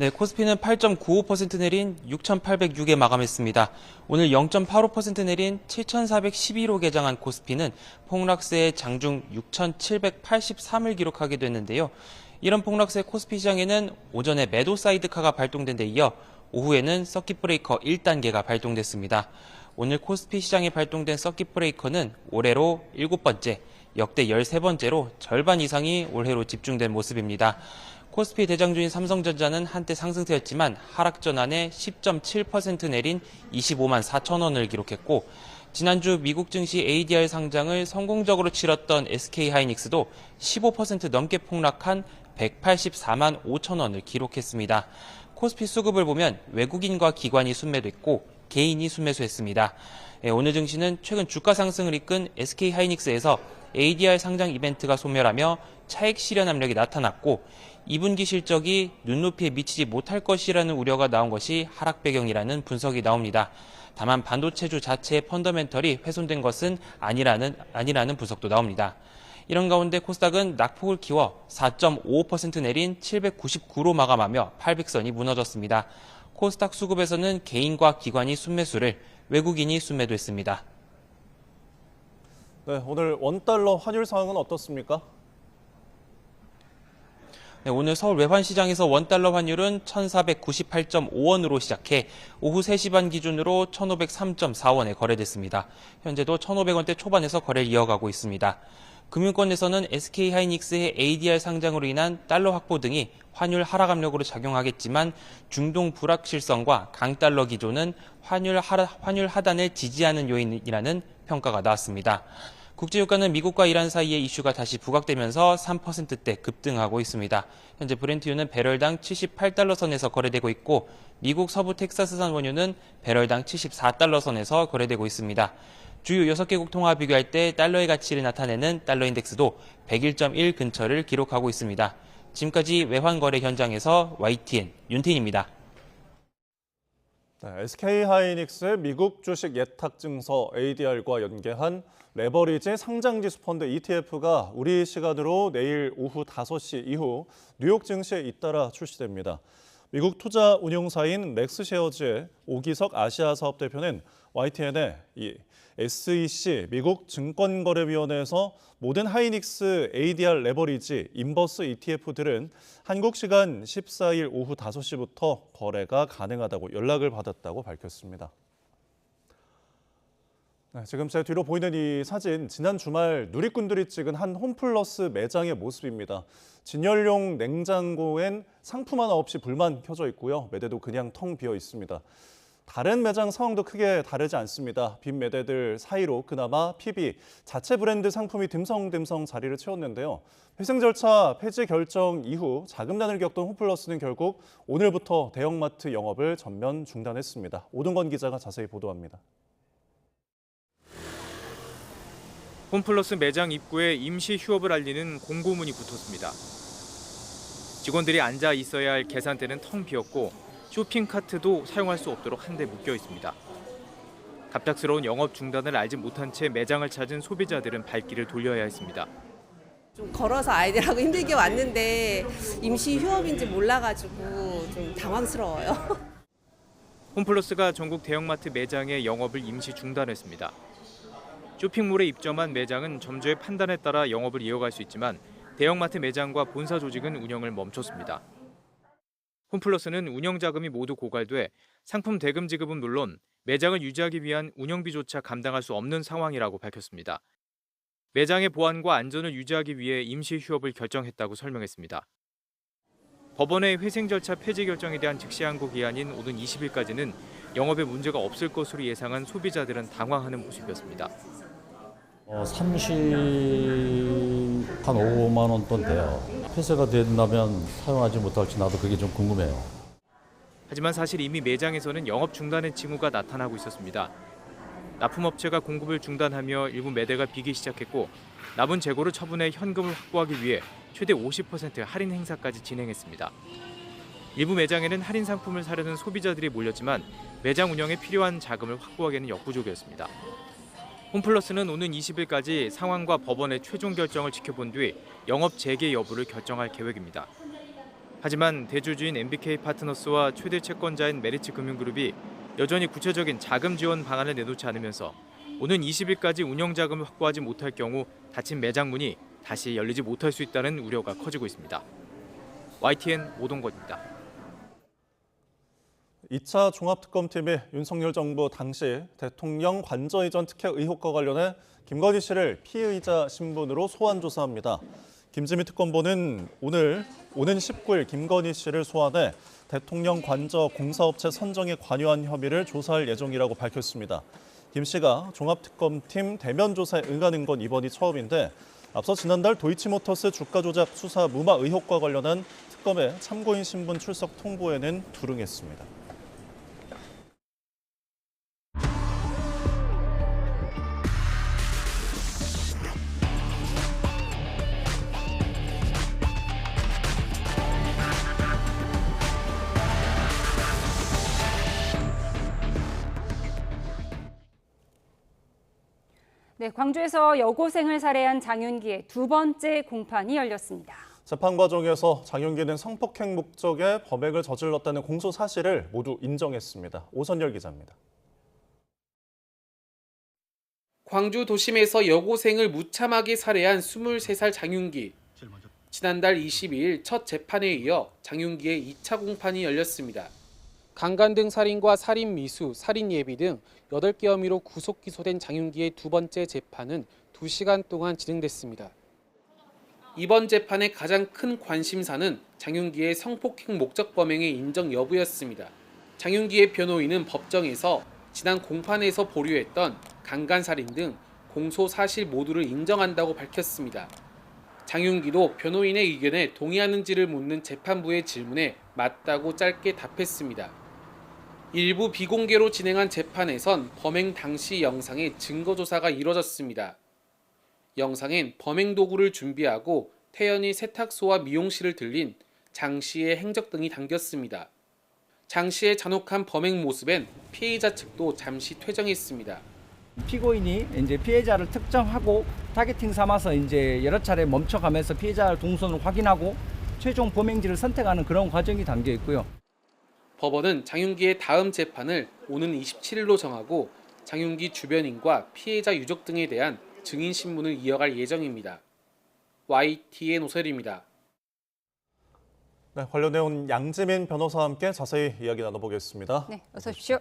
네, 코스피는 8.95% 내린 6,806에 마감했습니다. 오늘 0.85% 내린 7,411호 개장한 코스피는 폭락세의 장중 6,783을 기록하게 됐는데요. 이런 폭락세 코스피 시장에는 오전에 매도 사이드카가 발동된 데 이어 오후에는 서킷 브레이커 1단계가 발동됐습니다. 오늘 코스피 시장에 발동된 서킷 브레이커는 올해로 7번째, 역대 13번째로 절반 이상이 올해로 집중된 모습입니다. 코스피 대장주인 삼성전자는 한때 상승세였지만 하락 전환에 10.7% 내린 25만 4천 원을 기록했고, 지난주 미국 증시 ADR 상장을 성공적으로 치렀던 SK하이닉스도 15% 넘게 폭락한 184만 5천 원을 기록했습니다. 코스피 수급을 보면 외국인과 기관이 순매도했고 개인이 순매수했습니다. 오늘 증시는 최근 주가 상승을 이끈 SK하이닉스에서 ADR 상장 이벤트가 소멸하며 차익 실현 압력이 나타났고, 2분기 실적이 눈높이에 미치지 못할 것이라는 우려가 나온 것이 하락 배경이라는 분석이 나옵니다. 다만 반도체주 자체의 펀더멘털이 훼손된 것은 아니라는 분석도 나옵니다. 이런 가운데 코스닥은 낙폭을 키워 4.55% 내린 799로 마감하며 800선이 무너졌습니다. 코스닥 수급에서는 개인과 기관이 순매수를, 외국인이 순매도했습니다. 네, 오늘 원달러 환율 상황은 어떻습니까? 네, 오늘 서울 외환시장에서 원달러 환율은 1,498.5원으로 시작해 오후 3시 반 기준으로 1,503.4원에 거래됐습니다. 현재도 1,500원대 초반에서 거래를 이어가고 있습니다. 금융권에서는 SK하이닉스의 ADR 상장으로 인한 달러 확보 등이 환율 하락 압력으로 작용하겠지만 중동 불확실성과 강달러 기조는 환율 하단을 지지하는 요인이라는 평가가 나왔습니다. 국제유가는 미국과 이란 사이의 이슈가 다시 부각되면서 3%대 급등하고 있습니다. 현재 브렌트유는 배럴당 78달러 선에서 거래되고 있고 미국 서부 텍사스산 원유는 배럴당 74달러 선에서 거래되고 있습니다. 주요 6개국 통화 비교할 때 달러의 가치를 나타내는 달러 인덱스도 101.1 근처를 기록하고 있습니다. 지금까지 외환거래 현장에서 YTN 윤태인입니다. 네, SK하이닉스의 미국 주식 예탁증서 ADR과 연계한 레버리지 상장지수 펀드 ETF가 우리 시간으로 내일 오후 5시 이후 뉴욕 증시에 잇따라 출시됩니다. 미국 투자 운용사인 렉스셰어즈의 오기석 아시아 사업대표는 YTN에 이 SEC 미국 증권거래위원회에서 모든 하이닉스 ADR 레버리지 인버스 ETF들은 한국 시간 14일 오후 5시부터 거래가 가능하다고 연락을 받았다고 밝혔습니다. 네, 지금 제 뒤로 보이는 이 사진, 지난 주말 누리꾼들이 찍은 한 홈플러스 매장의 모습입니다. 진열용 냉장고엔 상품 하나 없이 불만 켜져 있고요. 매대도 그냥 텅 비어 있습니다. 다른 매장 상황도 크게 다르지 않습니다. 빈 매대들 사이로 그나마 PB, 자체 브랜드 상품이 듬성듬성 자리를 채웠는데요. 회생 절차 폐지 결정 이후 자금난을 겪던 홈플러스는 결국 오늘부터 대형마트 영업을 전면 중단했습니다. 오동건 기자가 자세히 보도합니다. 홈플러스 매장 입구에 임시 휴업을 알리는 공고문이 붙었습니다. 직원들이 앉아 있어야 할 계산대는 텅 비었고 쇼핑카트도 사용할 수 없도록 한데 묶여 있습니다. 갑작스러운 영업 중단을 알지 못한 채 매장을 찾은 소비자들은 발길을 돌려야 했습니다. 좀 걸어서 아이들하고 힘들게 왔는데 임시 휴업인지 몰라가지고 좀 당황스러워요. 홈플러스가 전국 대형마트 매장의 영업을 임시 중단했습니다. 쇼핑몰에 입점한 매장은 점주의 판단에 따라 영업을 이어갈 수 있지만 대형마트 매장과 본사 조직은 운영을 멈췄습니다. 홈플러스는 운영 자금이 모두 고갈돼 상품 대금 지급은 물론 매장을 유지하기 위한 운영비조차 감당할 수 없는 상황이라고 밝혔습니다. 매장의 보안과 안전을 유지하기 위해 임시 휴업을 결정했다고 설명했습니다. 법원의 회생 절차 폐지 결정에 대한 즉시 항고 기한인 오는 20일까지는 영업에 문제가 없을 것으로 예상한 소비자들은 당황하는 모습이었습니다. 5만 원 돈 돼요. 폐쇄가 된다면 사용하지 못할지 나도 그게 좀 궁금해요. 하지만 사실 이미 매장에서는 영업 중단의 징후가 나타나고 있었습니다. 납품업체가 공급을 중단하며 일부 매대가 비기 시작했고 남은 재고를 처분해 현금을 확보하기 위해 최대 50% 할인 행사까지 진행했습니다. 일부 매장에는 할인 상품을 사려는 소비자들이 몰렸지만 매장 운영에 필요한 자금을 확보하기에는 역부족이었습니다. 홈플러스는 오는 20일까지 상황과 법원의 최종 결정을 지켜본 뒤 영업 재개 여부를 결정할 계획입니다. 하지만 대주주인 MBK 파트너스와 최대 채권자인 메리츠 금융그룹이 여전히 구체적인 자금 지원 방안을 내놓지 않으면서 오는 20일까지 운영 자금을 확보하지 못할 경우 닫힌 매장 문이 다시 열리지 못할 수 있다는 우려가 커지고 있습니다. YTN 오동건입니다. 2차 종합특검팀이 윤석열 정부 당시 대통령 관저 이전 특혜 의혹과 관련해 김건희 씨를 피의자 신분으로 소환 조사합니다. 김지미 특검보는 오는 19일 김건희 씨를 소환해 대통령 관저 공사업체 선정에 관여한 혐의를 조사할 예정이라고 밝혔습니다. 김 씨가 종합특검팀 대면 조사에 응하는 건 이번이 처음인데 앞서 지난달 도이치모터스 주가 조작 수사 무마 의혹과 관련한 특검의 참고인 신분 출석 통보에는 불응했습니다. 네, 광주에서 여고생을 살해한 장윤기의 두 번째 공판이 열렸습니다. 재판 과정에서 장윤기는 성폭행 목적의 범행을 저질렀다는 공소 사실을 모두 인정했습니다. 오선열 기자입니다. 광주 도심에서 여고생을 무참하게 살해한 23살 장윤기. 지난달 22일 첫 재판에 이어 장윤기의 2차 공판이 열렸습니다. 강간 등 살인과 살인 미수, 살인 예비 등 8개 혐의로 구속 기소된 장윤기의 두 번째 재판은 2시간 동안 진행됐습니다. 이번 재판의 가장 큰 관심사는 장윤기의 성폭행 목적 범행의 인정 여부였습니다. 장윤기의 변호인은 법정에서 지난 공판에서 보류했던 강간살인 등 공소 사실 모두를 인정한다고 밝혔습니다. 장윤기도 변호인의 의견에 동의하는지를 묻는 재판부의 질문에 맞다고 짧게 답했습니다. 일부 비공개로 진행한 재판에선 범행 당시 영상의 증거조사가 이뤄졌습니다. 영상엔 범행 도구를 준비하고 태연이 세탁소와 미용실을 들린 장 씨의 행적 등이 담겼습니다. 장 씨의 잔혹한 범행 모습엔 피해자 측도 잠시 퇴정했습니다. 피고인이 이제 피해자를 특정하고 타겟팅 삼아서 이제 여러 차례 멈춰가면서 피해자의 동선을 확인하고 최종 범행지를 선택하는 그런 과정이 담겨 있고요. 법원은 장윤기의 다음 재판을 오는 27일로 정하고 장윤기 주변인과 피해자 유족 등에 대한 증인 신문을 이어갈 예정입니다. YTN 오셀입니다. 네, 관련 내용 양지민 변호사와 함께 자세히 이야기 나눠보겠습니다. 네, 어서 오십시오.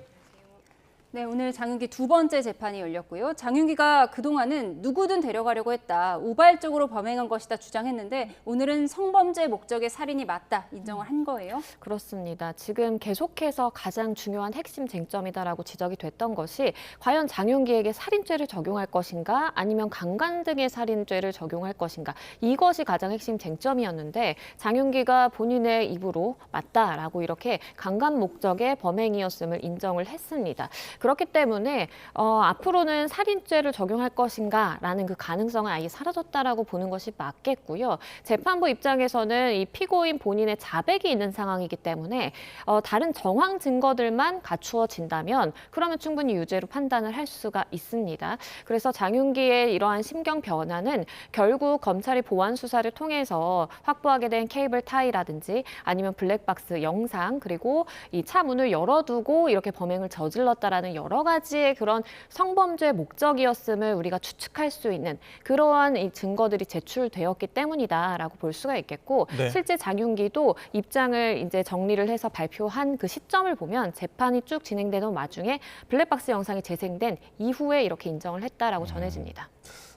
네, 오늘 장윤기 두 번째 재판이 열렸고요. 장윤기가 그동안은 누구든 데려가려고 했다, 우발적으로 범행한 것이다 주장했는데 오늘은 성범죄 목적의 살인이 맞다 인정을 한 거예요? 그렇습니다. 지금 계속해서 가장 중요한 핵심 쟁점이다라고 지적이 됐던 것이 과연 장윤기에게 살인죄를 적용할 것인가 아니면 강간 등의 살인죄를 적용할 것인가, 이것이 가장 핵심 쟁점이었는데 장윤기가 본인의 입으로 맞다라고 이렇게 강간 목적의 범행이었음을 인정을 했습니다. 그렇기 때문에 앞으로는 살인죄를 적용할 것인가라는 그 가능성은 아예 사라졌다라고 보는 것이 맞겠고요. 재판부 입장에서는 이 피고인 본인의 자백이 있는 상황이기 때문에 다른 정황 증거들만 갖추어진다면 그러면 충분히 유죄로 판단을 할 수가 있습니다. 그래서 장윤기의 이러한 심경 변화는 결국 검찰이 보완 수사를 통해서 확보하게 된 케이블 타이라든지 아니면 블랙박스 영상, 그리고 이 차 문을 열어두고 이렇게 범행을 저질렀다라는 여러 가지의 그런 성범죄 목적이었음을 우리가 추측할 수 있는 그러한 이 증거들이 제출되었기 때문이다라고 볼 수가 있겠고, 네. 실제 장윤기도 입장을 이제 정리를 해서 발표한 그 시점을 보면 재판이 쭉 진행되는 와중에 블랙박스 영상이 재생된 이후에 이렇게 인정을 했다라고 전해집니다.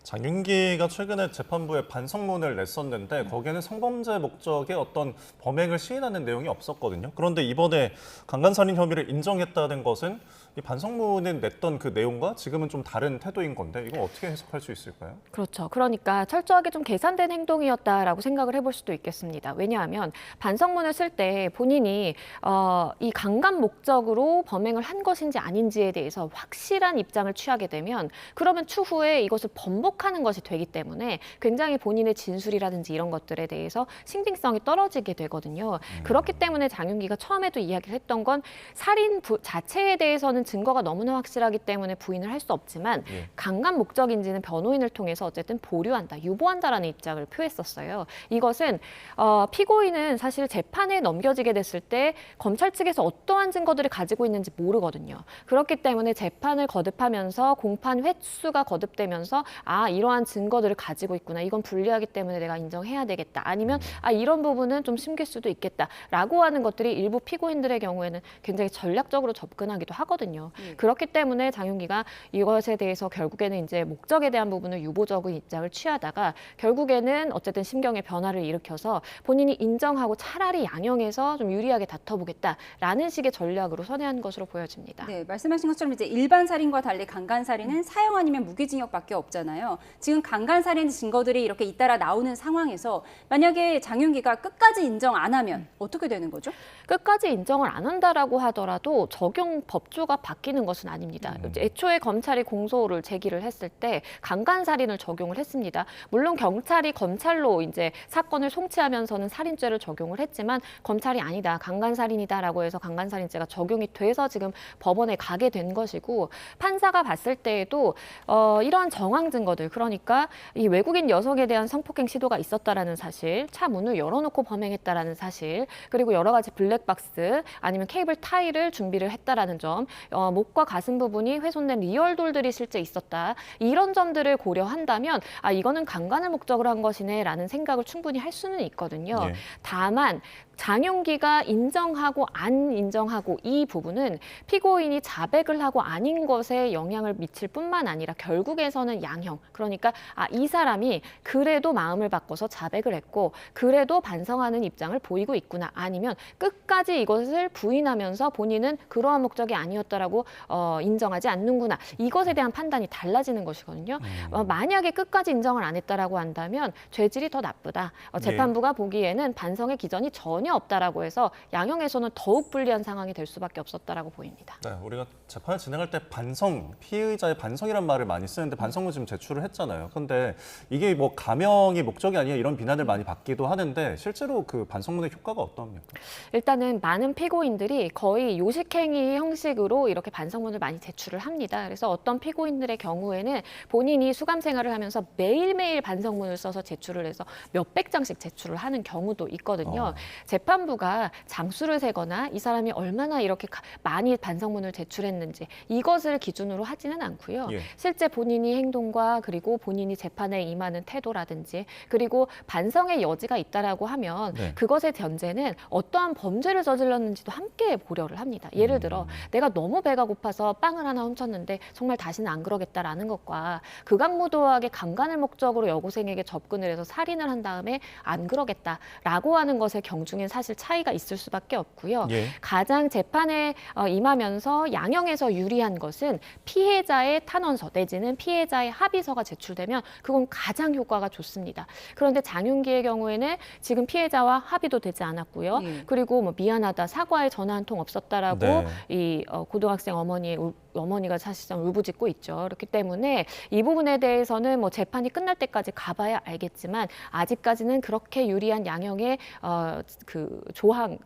장윤기가 최근에 재판부에 반성문을 냈었는데 거기에는 성범죄 목적의 어떤 범행을 시인하는 내용이 없었거든요. 그런데 이번에 강간살인 혐의를 인정했다는 것은 이 반성문에 냈던 그 내용과 지금은 좀 다른 태도인 건데 이거 어떻게 해석할 수 있을까요? 그렇죠. 그러니까 철저하게 좀 계산된 행동이었다라고 생각을 해볼 수도 있겠습니다. 왜냐하면 반성문을 쓸 때 본인이 이 강간 목적으로 범행을 한 것인지 아닌지에 대해서 확실한 입장을 취하게 되면 그러면 추후에 이것을 번복하는 것이 되기 때문에 굉장히 본인의 진술이라든지 이런 것들에 대해서 신빙성이 떨어지게 되거든요. 그렇기 때문에 장윤기가 처음에도 이야기를 했던 건 살인 자체에 대해서는 증거가 너무나 확실하기 때문에 부인을 할 수 없지만 강간 목적인지는 변호인을 통해서 어쨌든 보류한다, 유보한다라는 입장을 표했었어요. 이것은 피고인은 사실 재판에 넘겨지게 됐을 때 검찰 측에서 어떠한 증거들을 가지고 있는지 모르거든요. 그렇기 때문에 재판을 거듭하면서 공판 횟수가 거듭되면서 이러한 증거들을 가지고 있구나, 이건 불리하기 때문에 내가 인정해야 되겠다, 아니면 이런 부분은 좀 숨길 수도 있겠다라고 하는 것들이 일부 피고인들의 경우에는 굉장히 전략적으로 접근하기도 하거든요. 그렇기 때문에 장윤기가 이것에 대해서 결국에는 이제 목적에 대한 부분을 유보적인 입장을 취하다가 결국에는 어쨌든 심경의 변화를 일으켜서 본인이 인정하고 차라리 양형에서 좀 유리하게 다퉈보겠다라는 식의 전략으로 선회한 것으로 보여집니다. 네, 말씀하신 것처럼 이제 일반 살인과 달리 강간 살인은 사형 아니면 무기징역밖에 없잖아요. 지금 강간 살인 증거들이 이렇게 잇따라 나오는 상황에서 만약에 장윤기가 끝까지 인정 안 하면 어떻게 되는 거죠? 끝까지 인정을 안 한다라고 하더라도 적용 법조가 바뀌는 것은 아닙니다. 애초에 검찰이 공소를 제기를 했을 때 강간살인을 적용을 했습니다. 물론 경찰이 검찰로 이제 사건을 송치하면서는 살인죄를 적용을 했지만 검찰이 아니다, 강간살인이다라고 해서 강간살인죄가 적용이 돼서 지금 법원에 가게 된 것이고, 판사가 봤을 때에도 이러한 정황 증거들, 그러니까 이 외국인 여성에 대한 성폭행 시도가 있었다라는 사실, 차 문을 열어놓고 범행했다라는 사실, 그리고 여러 가지 블랙박스 아니면 케이블 타이를 준비를 했다라는 점, 목과 가슴 부분이 훼손된 리얼돌들이 실제 있었다. 이런 점들을 고려한다면 이거는 강간을 목적으로 한 것이네라는 생각을 충분히 할 수는 있거든요. 예. 다만 장윤기가 인정하고 안 인정하고 이 부분은 피고인이 자백을 하고 아닌 것에 영향을 미칠 뿐만 아니라 결국에서는 양형, 그러니까 이 사람이 그래도 마음을 바꿔서 자백을 했고 그래도 반성하는 입장을 보이고 있구나, 아니면 끝까지 이것을 부인하면서 본인은 그러한 목적이 아니었다라고 인정하지 않는구나, 이것에 대한 판단이 달라지는 것이거든요. 만약에 끝까지 인정을 안 했다라고 한다면 죄질이 더 나쁘다. 재판부가 보기에는 반성의 기전이 전혀 없다라고 해서 양형에서는 더욱 불리한 상황이 될 수밖에 없었다라고 보입니다. 네, 우리가 재판을 진행할 때 반성, 피의자의 반성이란 말을 많이 쓰는데 반성문 지금 제출을 했잖아요. 그런데 이게 뭐 감형이 목적이 아니야 이런 비난을 많이 받기도 하는데 실제로 그 반성문의 효과가 어떠합니까? 일단은 많은 피고인들이 거의 요식행위 형식으로 이렇게 반성문을 많이 제출을 합니다. 그래서 어떤 피고인들의 경우에는 본인이 수감 생활을 하면서 매일매일 반성문을 써서 제출을 해서 몇백 장씩 제출을 하는 경우도 있거든요. 재판부가 장수를 세거나 이 사람이 얼마나 이렇게 많이 반성문을 제출했는지 이것을 기준으로 하지는 않고요. 예. 실제 본인이 행동과 그리고 본인이 재판에 임하는 태도라든지 그리고 반성의 여지가 있다라고 하면 네. 그것의 전제는 어떠한 범죄를 저질렀는지도 함께 고려를 합니다. 예를 들어 내가 너무 배가 고파서 빵을 하나 훔쳤는데 정말 다시는 안 그러겠다라는 것과 극악무도하게 강간을 목적으로 여고생에게 접근을 해서 살인을 한 다음에 안 그러겠다라고 하는 것의 경중엔 사실 차이가 있을 수밖에 없고요. 예. 가장 재판에 임하면서 양형에서 유리한 것은 피해자의 탄원서 내지는 피해자의 합의서가 제출되면 그건 가장 효과가 좋습니다. 그런데 장윤기의 경우에는 지금 피해자와 합의도 되지 않았고요. 그리고 뭐 미안하다, 사과의 전화 한 통 없었다라고 네. 이 고등학생 어머니가 사실상 울부짖고 있죠. 그렇기 때문에 이 부분에 대해서는 뭐 재판이 끝날 때까지 가봐야 알겠지만 아직까지는 그렇게 유리한 양형의 그 조항,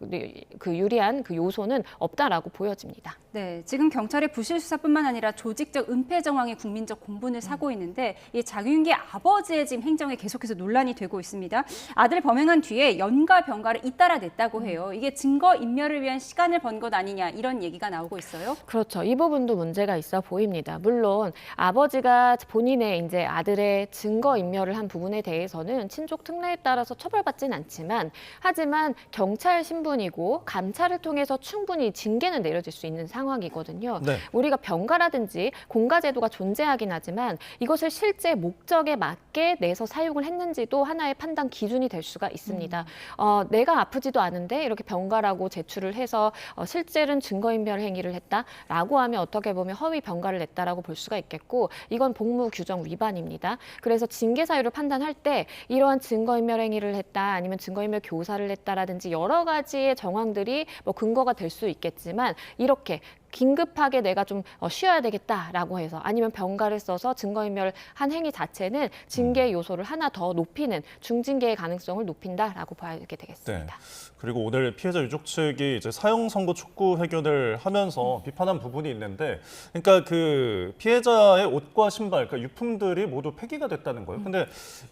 그 유리한 그 요소는 없다라고 보여집니다. 네, 지금 경찰의 부실 수사뿐만 아니라 조직적 은폐 정황이 국민적 공분을 사고 있는데 이 장윤기 아버지의 지금 행정에 계속해서 논란이 되고 있습니다. 아들 범행한 뒤에 연가 병가를 잇따라 냈다고 해요. 이게 증거 인멸을 위한 시간을 번 것 아니냐 이런 얘기가 나오고 있어요. 그렇죠. 이 부분도 문제가 있어 보입니다. 물론 아버지가 본인의 이제 아들의 증거 인멸을 한 부분에 대해서는 친족 특례에 따라서 처벌받지는 않지만 하지만 경찰 신분이고 감찰을 통해서 충분히 징계는 내려질 수 있는 상황이거든요. 네. 우리가 병가라든지 공가제도가 존재하긴 하지만 이것을 실제 목적에 맞게 내서 사용을 했는지도 하나의 판단 기준이 될 수가 있습니다. 내가 아프지도 않은데 이렇게 병가라고 제출을 해서 실제는 증거인멸 행위를 했다라고 하면 어떻게 보면 허위 병가를 냈다라고 볼 수가 있겠고 이건 복무 규정 위반입니다. 그래서 징계 사유를 판단할 때 이러한 증거인멸 행위를 했다 아니면 증거인멸 교사를 했다라든지 여러 가지의 정황들이 뭐 근거가 될 수 있겠지만 이렇게 긴급하게 내가 좀 쉬어야 되겠다라고 해서 아니면 병가를 써서 증거인멸한 행위 자체는 징계 요소를 하나 더 높이는 중징계의 가능성을 높인다라고 봐야 되겠습니다. 네. 그리고 오늘 피해자 유족 측이 이제 사형 선고 촉구 회견을 하면서 비판한 부분이 있는데, 그러니까 그 피해자의 옷과 신발, 그러니까 유품들이 모두 폐기가 됐다는 거예요. 근데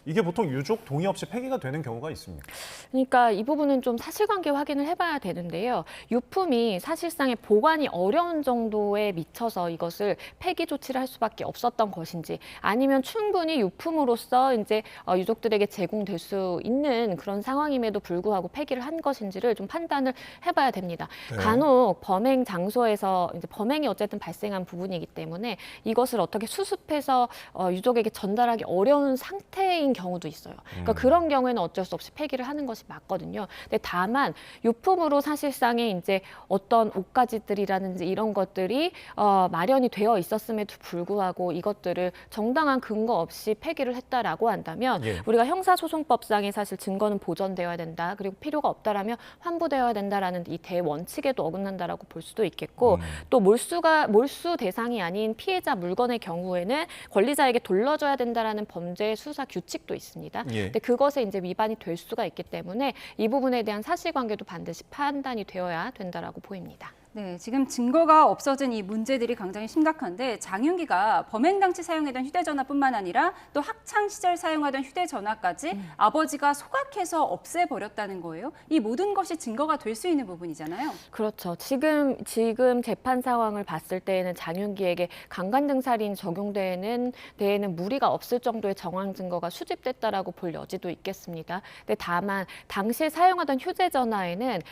이게 보통 유족 동의 없이 폐기가 되는 경우가 있습니까? 그러니까 이 부분은 좀 사실관계 확인을 해봐야 되는데요. 유품이 사실상의 보관이 어려운 정도에 미쳐서 이것을 폐기 조치를 할 수밖에 없었던 것인지, 아니면 충분히 유품으로서 이제 유족들에게 제공될 수 있는 그런 상황임에도 불구하고 폐기를 한 것인지를 좀 판단을 해봐야 됩니다. 네. 간혹 범행 장소에서 이제 범행이 어쨌든 발생한 부분이기 때문에 이것을 어떻게 수습해서 유족에게 전달하기 어려운 상태인 경우도 있어요. 그러니까 그런 경우에는 어쩔 수 없이 폐기를 하는 것이 맞거든요. 근데 다만 유품으로 사실상의 이제 어떤 옷가지들이라든지 이런 것들이 마련이 되어 있었음에도 불구하고 이것들을 정당한 근거 없이 폐기를 했다라고 한다면 우리가 형사소송법상에 사실 증거는 보존되어야 된다. 그리고 필요가 없다라면 환부되어야 된다라는 이 대원칙에도 어긋난다라고 볼 수도 있겠고 또 몰수 대상이 아닌 피해자 물건의 경우에는 권리자에게 돌려줘야 된다라는 범죄 수사 규칙도 있습니다. 근데 그것에 이제 위반이 될 수가 있기 때문에 이 부분에 대한 사실관계도 반드시 판단이 되어야 된다라고 보입니다. 네, 지금 증거가 없어진 이 문제들이 굉장히 심각한데 장윤기가 범행 당시 사용했던 휴대전화뿐만 아니라 또 학창 시절 사용하던 휴대전화까지 아버지가 소각해서 없애버렸다는 거예요. 이 모든 것이 증거가 될 수 있는 부분이잖아요. 그렇죠. 지금 재판 상황을 봤을 때에는 장윤기에게 강간등살인 적용되는 데에는 무리가 없을 정도의 정황 증거가 수집됐다라고 볼 여지도 있겠습니다. 근데 다만 당시에 사용하던 휴대전화에는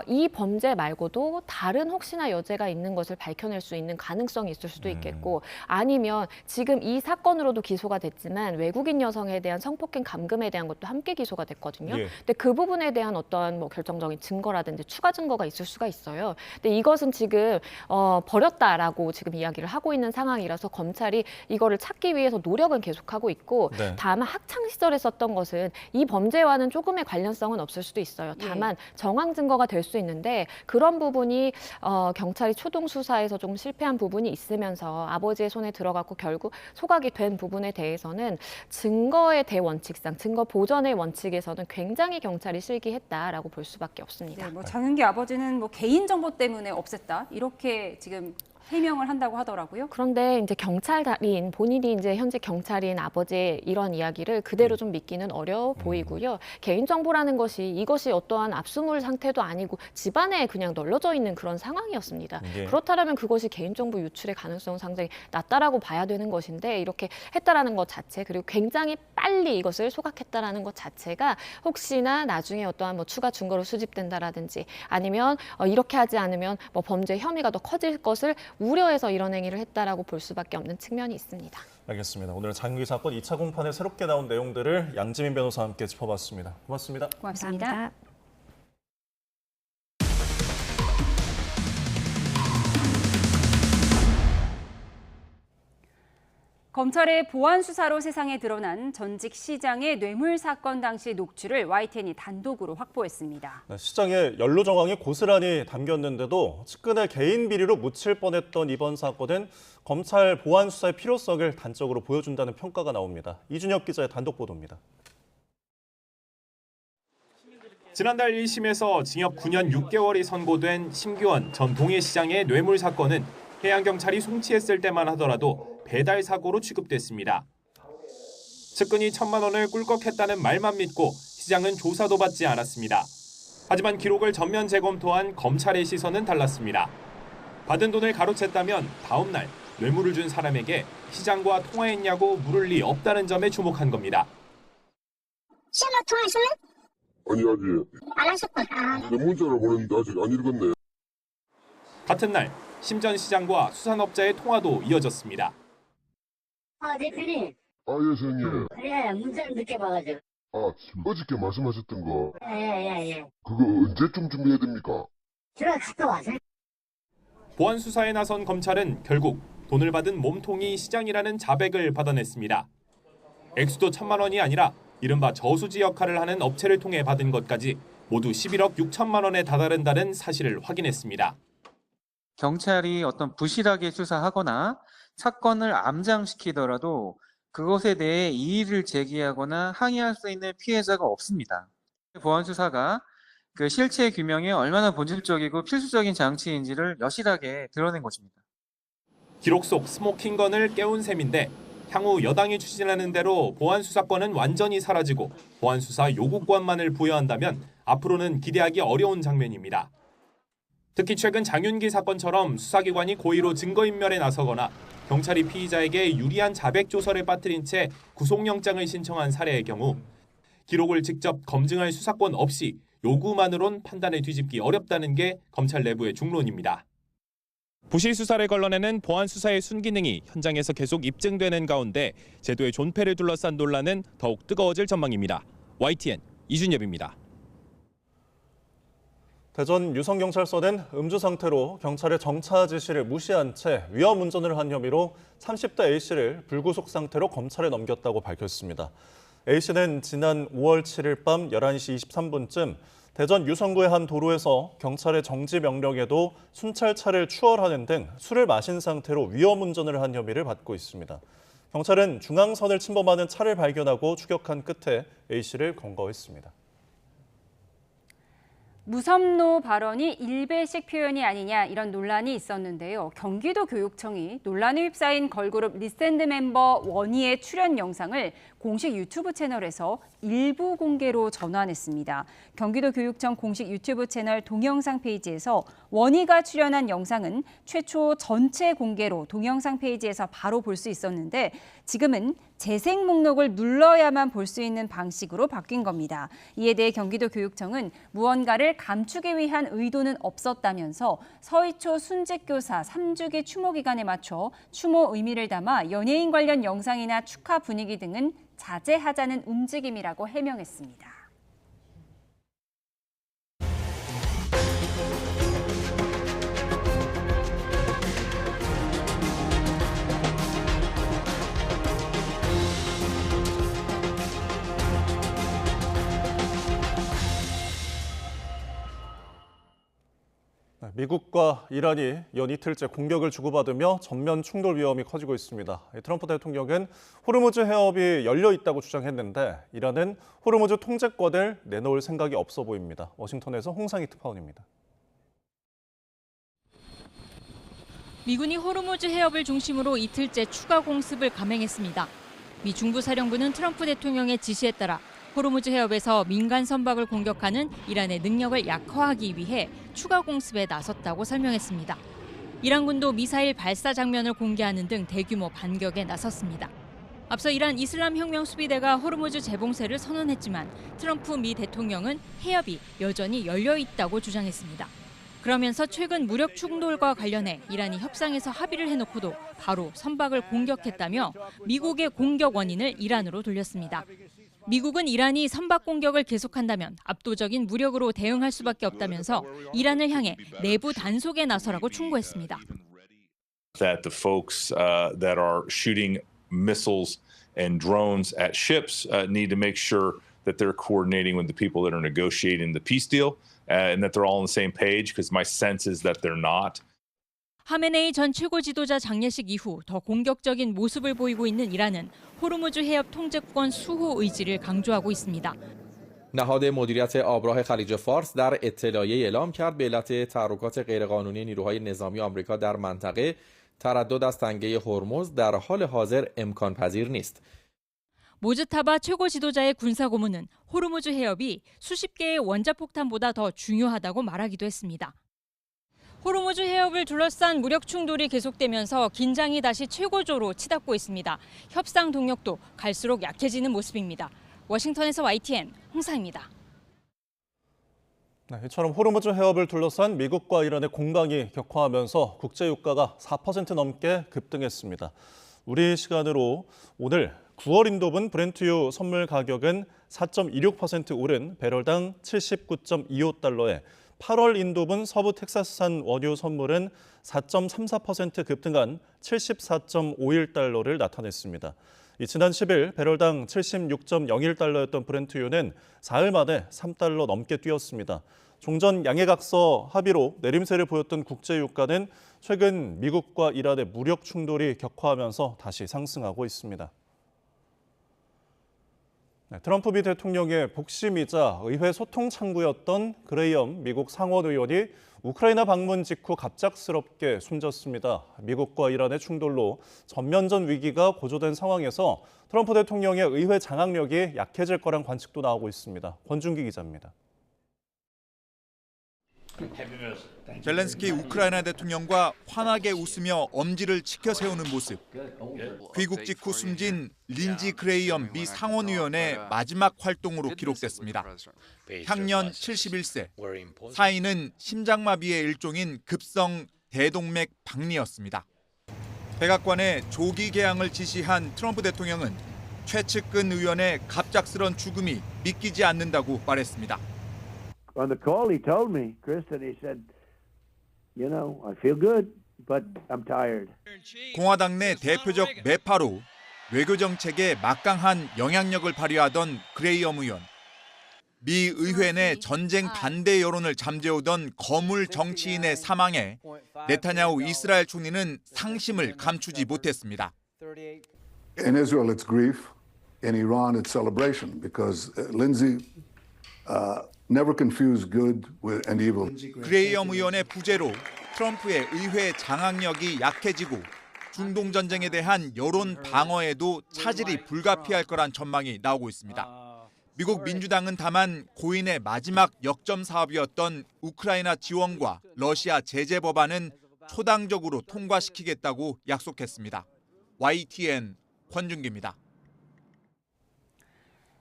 이 범죄 말고도 다른 혹시나 여죄가 있는 것을 밝혀낼 수 있는 가능성이 있을 수도 있겠고, 아니면 지금 이 사건으로도 기소가 됐지만 외국인 여성에 대한 성폭행 감금에 대한 것도 함께 기소가 됐거든요. 예. 근데 그 부분에 대한 어떠한 결정적인 증거라든지 추가 증거가 있을 수가 있어요. 근데 이것은 지금 버렸다라고 지금 이야기를 하고 있는 상황이라서 검찰이 이거를 찾기 위해서 노력은 계속하고 있고, 네. 다만 학창 시절에 썼던 것은 이 범죄와는 조금의 관련성은 없을 수도 있어요. 다만 정황 증거가 될 수 있는데 그런 부분이 경찰이 초동 수사에서 조금 실패한 부분이 있으면서 아버지의 손에 들어갔고 결국 소각이 된 부분에 대해서는 증거의 대원칙상, 증거 보전의 원칙에서는 굉장히 경찰이 실기했다라고 볼 수밖에 없습니다. 네, 장윤기 아버지는 개인정보 때문에 없앴다 이렇게 지금 해명을 한다고 하더라고요. 그런데 이제 경찰인 본인이 이제 현재 경찰인 아버지의 이런 이야기를 그대로 좀 믿기는 어려워 보이고요. 개인정보라는 것이 이것이 어떠한 압수물 상태도 아니고 집안에 그냥 널려져 있는 그런 상황이었습니다. 예. 그렇다면 그것이 개인정보 유출의 가능성은 상당히 낮다라고 봐야 되는 것인데 이렇게 했다라는 것 자체, 그리고 굉장히 빨리 이것을 소각했다라는 것 자체가 혹시나 나중에 어떠한 추가 증거로 수집된다라든지 아니면 이렇게 하지 않으면 범죄 혐의가 더 커질 것을 우려해서 이런 행위를 했다라고 볼 수밖에 없는 측면이 있습니다. 알겠습니다. 오늘 장윤기 사건 2차 공판에 새롭게 나온 내용들을 양지민 변호사와 함께 짚어봤습니다. 고맙습니다. 고맙습니다. 감사합니다. 검찰의 보안 수사로 세상에 드러난 전직 시장의 뇌물 사건 당시 녹취를 YTN이 단독으로 확보했습니다. 시장에 연루 정황이 고스란히 담겼는데도 측근의 개인 비리로 묻힐 뻔했던 이번 사건은 검찰 보안 수사의 필요성을 단적으로 보여준다는 평가가 나옵니다. 이준혁 기자의 단독 보도입니다. 지난달 1심에서 징역 9년 6개월이 선고된 심규원 전 동해시장의 뇌물 사건은 해양경찰이 송치했을 때만 하더라도 배달 사고로 취급됐습니다. 측근이 1,000만 원을 꿀꺽했다는 말만 믿고 시장은 조사도 받지 않았습니다. 하지만 기록을 전면 재검토한 검찰의 시선은 달랐습니다. 받은 돈을 가로챘다면 다음 날 뇌물을 준 사람에게 시장과 통화했냐고 물을 리 없다는 점에 주목한 겁니다. 시장과 통화하실래? 아니 아직 안 하셨구나. 내 문자를 보냈는데 아직 안 읽었네. 같은 날 심 전 시장과 수산업자의 통화도 이어졌습니다. 대표님. 예 선생님. 예, 문자를 늦게 봐가지고. 어저께 말씀하셨던 거. 예. 그거 언제쯤 준비해야 됩니까? 제가 갔다 와서. 보안 수사에 나선 검찰은 결국 돈을 받은 몸통이 시장이라는 자백을 받아냈습니다. 액수도 1,000만 원이 아니라 이른바 저수지 역할을 하는 업체를 통해 받은 것까지 모두 11억 6천만 원에 다다른다는 사실을 확인했습니다. 경찰이 어떤 부실하게 수사하거나 사건을 암장시키더라도 그것에 대해 이의를 제기하거나 항의할 수 있는 피해자가 없습니다. 보안 수사가 그 실체 규명에 얼마나 본질적이고 필수적인 장치인지를 여실하게 드러낸 것입니다. 기록 속 스모킹건을 깨운 셈인데 향후 여당이 추진하는 대로 보안 수사권은 완전히 사라지고 보안 수사 요구권만을 부여한다면 앞으로는 기대하기 어려운 장면입니다. 특히 최근 장윤기 사건처럼 수사기관이 고의로 증거인멸에 나서거나 경찰이 피의자에게 유리한 자백 조서를 빠뜨린 채 구속영장을 신청한 사례의 경우 기록을 직접 검증할 수사권 없이 요구만으론 판단을 뒤집기 어렵다는 게 검찰 내부의 중론입니다. 부실 수사를 걸러내는 보안 수사의 순기능이 현장에서 계속 입증되는 가운데 제도의 존폐를 둘러싼 논란은 더욱 뜨거워질 전망입니다. YTN 이준엽입니다. 대전 유성경찰서는 음주 상태로 경찰의 정차 지시를 무시한 채 위험 운전을 한 혐의로 30대 A씨를 불구속 상태로 검찰에 넘겼다고 밝혔습니다. A씨는 지난 5월 7일 밤 11시 23분쯤 대전 유성구의 한 도로에서 경찰의 정지 명령에도 순찰차를 추월하는 등 술을 마신 상태로 위험 운전을 한 혐의를 받고 있습니다. 경찰은 중앙선을 침범하는 차를 발견하고 추격한 끝에 A씨를 검거했습니다. 무섬노 발언이 일배식 표현이 아니냐 이런 논란이 있었는데요. 경기도 교육청이 논란에 휩싸인 걸그룹 리샌드 멤버 원희의 출연 영상을 공식 유튜브 채널에서 일부 공개로 전환했습니다. 경기도 교육청 공식 유튜브 채널 동영상 페이지에서 원희가 출연한 영상은 최초 전체 공개로 동영상 페이지에서 바로 볼 수 있었는데 지금은 재생 목록을 눌러야만 볼 수 있는 방식으로 바뀐 겁니다. 이에 대해 경기도 교육청은 무언가를 감추기 위한 의도는 없었다면서 서희초 순직교사 3주기 추모 기간에 맞춰 추모 의미를 담아 연예인 관련 영상이나 축하 분위기 등은 자제하자는 움직임이라고 해명했습니다. 미국과 이란이 연 이틀째 공격을 주고받으며 전면 충돌 위험이 커지고 있습니다. 트럼프 대통령은 호르무즈 해협이 열려 있다고 주장했는데 이란은 호르무즈 통제권을 내놓을 생각이 없어 보입니다. 워싱턴에서 홍상희 특파원입니다. 미군이 호르무즈 해협을 중심으로 이틀째 추가 공습을 감행했습니다. 미 중부사령부는 트럼프 대통령의 지시에 따라 호르무즈 해협에서 민간 선박을 공격하는 이란의 능력을 약화하기 위해 추가 공습에 나섰다고 설명했습니다. 이란군도 미사일 발사 장면을 공개하는 등 대규모 반격에 나섰습니다. 앞서 이란 이슬람 혁명 수비대가 호르무즈 재봉쇄를 선언했지만 트럼프 미 대통령은 해협이 여전히 열려 있다고 주장했습니다. 그러면서 최근 무력 충돌과 관련해 이란이 협상에서 합의를 해놓고도 바로 선박을 공격했다며 미국의 공격 원인을 이란으로 돌렸습니다. 미국은 이란이 선박 공격을 계속한다면 압도적인 무력으로 대응할 수밖에 없다면서 이란을 향해 내부 단속에 나서라고 충고했습니다. That the folks that are shooting missiles and drones at ships need to make sure that they're coordinating with the people that are negotiating the peace deal and that they're all on the same page because my sense is that they're not. 하메네이 전 최고 지도자 장례식 이후 더 공격적인 모습을 보이고 있는 이란은 호르무즈 해협 통제권 수호 의지를 강조하고 있습니다. نهاد مدیریت آبراه خلیج فارس در اطلاعیه اعلام کرد به علت تحرکات غیرقانونی نیروهای نظامی آمریکا در منطقه تردد از تنگه هرمز در حال حاضر امکان پذیر نیست. 모즈타바 최고 지도자의 군사 고문은 호르무즈 해협이 수십 개의 원자폭탄보다 더 중요하다고 말하기도 했습니다. 호르무즈 해협을 둘러싼 무력 충돌이 계속되면서 긴장이 다시 최고조로 치닫고 있습니다. 협상 동력도 갈수록 약해지는 모습입니다. 워싱턴에서 YTN 홍상입니다. 이처럼 호르무즈 해협을 둘러싼 미국과 이란의 공방이 격화하면서 국제유가가 4% 넘게 급등했습니다. 우리 시간으로 오늘 9월 인도분 브렌트유 선물 가격은 4.26% 오른 배럴당 79.25달러에 8월 인도분 서부 텍사스산 원유 선물은 4.34% 급등한 74.51달러를 나타냈습니다. 지난 10일 배럴당 76.01달러였던 브렌트유는 사흘 만에 3달러 넘게 뛰었습니다. 종전 양해각서 합의로 내림세를 보였던 국제유가는 최근 미국과 이란의 무력 충돌이 격화하면서 다시 상승하고 있습니다. 트럼프 미 대통령의 복심이자 의회 소통 창구였던 그레이엄 미국 상원 의원이 우크라이나 방문 직후 갑작스럽게 숨졌습니다. 미국과 이란의 충돌로 전면전 위기가 고조된 상황에서 트럼프 대통령의 의회 장악력이 약해질 거란 관측도 나오고 있습니다. 권준기 기자입니다. 젤렌스키 우크라이나 대통령과 환하게 웃으며 엄지를 치켜 세우는 모습. 귀국 직후 숨진 린지 그레이엄 미 상원의원의 마지막 활동으로 기록됐습니다. 향년 71세. 사인은 심장마비의 일종인 급성 대동맥 박리였습니다. 백악관에 조기 개항을 지시한 트럼프 대통령은 최측근 의원의 갑작스런 죽음이 믿기지 않는다고 말했습니다. On the call, he told me, Kristen, he said, you know, I feel good, but I'm tired. 공화당 내 대표적 매파로 외교 정책에 막강한 영향력을 발휘하던 그레이엄 의원. 미 의회 내 전쟁 반대 여론을 잠재우던 거물 정치인의 사망에 네타냐후 이스라엘 총리는 상심을 감추지 못했습니다. In Israel, it's grief. In Iran, it's celebration because Lindsay never confuse good and evil. 그레이엄 의원의 부재로 트럼프의 의회 장악력이 약해지고 중동 전쟁에 대한 여론 방어에도 차질이 불가피할 거란 전망이 나오고 있습니다. 미국 민주당은 다만 고인의 마지막 역점 사업이었던 우크라이나 지원과 러시아 제재 법안은 초당적으로 통과시키겠다고 약속했습니다. YTN 권준기입니다.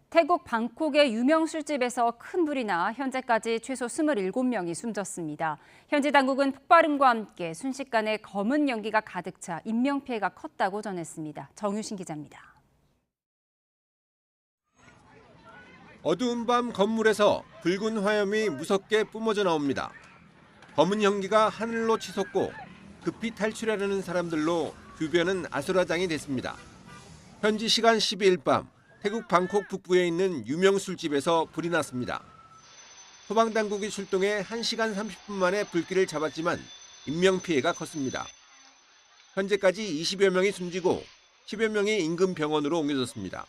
태국 방콕의 유명 술집에서 큰 불이 나 현재까지 최소 27명이 숨졌습니다. 현지 당국은 폭발음과 함께 순식간에 검은 연기가 가득 차 인명피해가 컸다고 전했습니다. 정유신 기자입니다. 어두운 밤 건물에서 붉은 화염이 무섭게 뿜어져 나옵니다. 검은 연기가 하늘로 치솟고 급히 탈출하려는 사람들로 주변은 아수라장이 됐습니다. 현지 시간 12일 밤 태국 방콕 북부에 있는 유명 술집에서 불이 났습니다. 소방당국이 출동해 1시간 30분 만에 불길을 잡았지만 인명피해가 컸습니다. 현재까지 20여 명이 숨지고 10여 명이 인근 병원으로 옮겨졌습니다.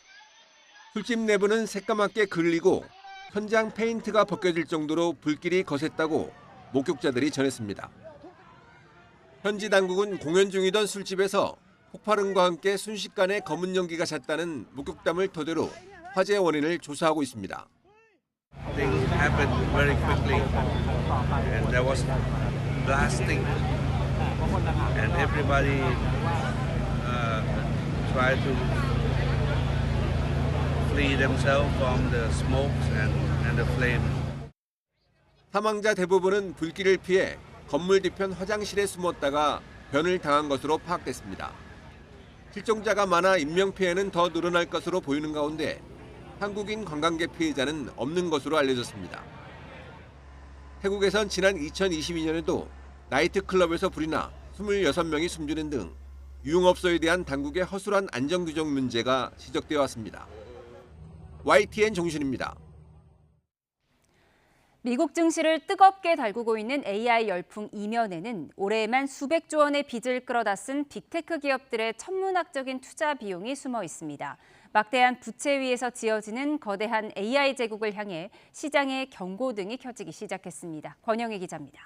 술집 내부는 새까맣게 그을리고 현장 페인트가 벗겨질 정도로 불길이 거셌다고 목격자들이 전했습니다. 현지 당국은 공연 중이던 술집에서 폭발음과 함께 순식간에 검은 연기가 찼다는 목격담을 토대로 화재 원인을 조사하고 있습니다. Things happened very quickly, and there was blasting, and everybody tried to flee themselves from the smokes and the flame. 사망자 대부분은 불길을 피해 건물 뒤편 화장실에 숨었다가 변을 당한 것으로 파악됐습니다. 실종자가 많아 인명피해는 더 늘어날 것으로 보이는 가운데 한국인 관광객 피해자는 없는 것으로 알려졌습니다. 태국에선 지난 2022년에도 나이트클럽에서 불이 나 26명이 숨지는 등 유흥업소에 대한 당국의 허술한 안전규정 문제가 지적되어 왔습니다. YTN 정신입니다. 미국 증시를 뜨겁게 달구고 있는 AI 열풍 이면에는 올해에만 수백조 원의 빚을 끌어다 쓴 빅테크 기업들의 천문학적인 투자 비용이 숨어 있습니다. 막대한 부채 위에서 지어지는 거대한 AI 제국을 향해 시장의 경고등이 켜지기 시작했습니다. 권영희 기자입니다.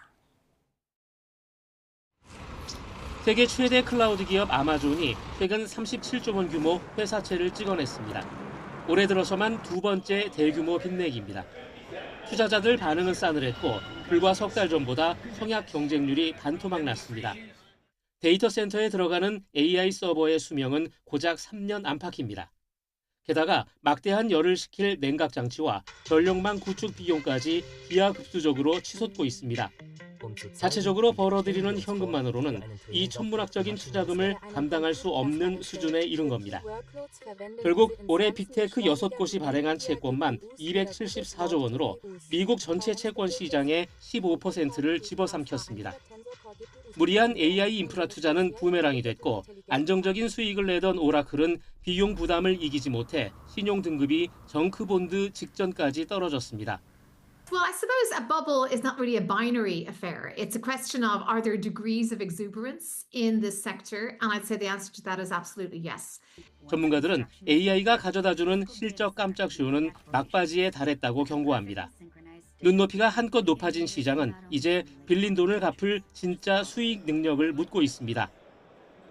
세계 최대 클라우드 기업 아마존이 최근 37조 원 규모 회사채를 찍어냈습니다. 올해 들어서만 두 번째 대규모 빚내기입니다. 투자자들 반응은 싸늘했고 불과 석 달 전보다 청약 경쟁률이 반토막 났습니다. 데이터 센터에 들어가는 AI 서버의 수명은 고작 3년 안팎입니다. 게다가 막대한 열을 식힐 냉각 장치와 전력망 구축 비용까지 기하급수적으로 치솟고 있습니다. 자체적으로 벌어들이는 현금만으로는 이 천문학적인 투자금을 감당할 수 없는 수준에 이른 겁니다. 결국 올해 빅테크 6곳이 발행한 채권만 274조 원으로 미국 전체 채권 시장의 15%를 집어삼켰습니다. 무리한 AI 인프라 투자는 부메랑이 됐고 안정적인 수익을 내던 오라클은 비용 부담을 이기지 못해 신용 등급이 정크본드 직전까지 떨어졌습니다. Well, I suppose a bubble is not really a binary affair. It's a question of are there degrees of exuberance in this sector? And I'd say the answer to that is absolutely yes. 전문가들은 AI가 가져다주는 실적 깜짝 쇼는 막바지에 달했다고 경고합니다. 눈높이가 한껏 높아진 시장은 이제 빌린 돈을 갚을 진짜 수익 능력을 묻고 있습니다.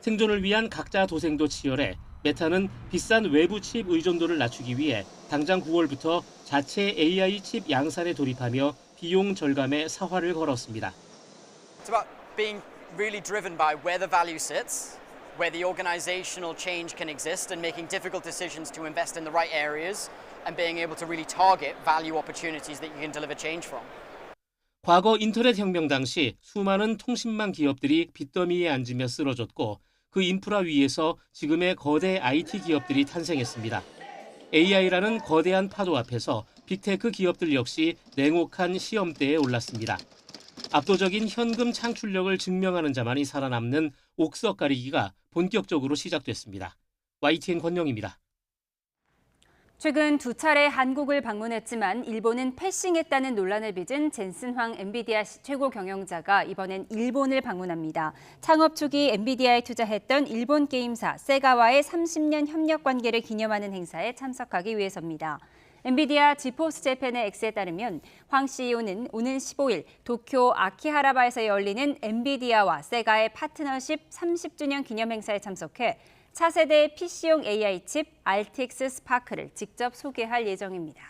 생존을 위한 각자 도생도 치열해 메타는 비싼 외부 칩 의존도를 낮추기 위해 당장 9월부터 자체 AI 칩 양산에 돌입하며 비용 절감에 사활을 걸었습니다. It's about being really driven by where the value sits, where the organizational change can exist and making difficult decisions to invest in the right areas and being able to really target value opportunities that you can deliver change from. 과거 인터넷 혁명 당시 수많은 통신망 기업들이 빚더미에 앉으며 쓰러졌고 그 인프라 위에서 지금의 거대 IT 기업들이 탄생했습니다. AI라는 거대한 파도 앞에서 빅테크 기업들 역시 냉혹한 시험대에 올랐습니다. 압도적인 현금 창출력을 증명하는 자만이 살아남는 옥석 가리기가 본격적으로 시작됐습니다. YTN 권영입니다. 최근 두 차례 한국을 방문했지만 일본은 패싱했다는 논란을 빚은 젠슨 황 엔비디아 최고 경영자가 이번엔 일본을 방문합니다. 창업 초기 엔비디아에 투자했던 일본 게임사 세가와의 30년 협력 관계를 기념하는 행사에 참석하기 위해서입니다. 엔비디아 지포스 재팬의 X에 따르면 황 CEO는 오는 15일 도쿄 아키하라바에서 열리는 엔비디아와 세가의 파트너십 30주년 기념 행사에 참석해 차세대 PC용 AI 칩 RTX 스파크를 직접 소개할 예정입니다.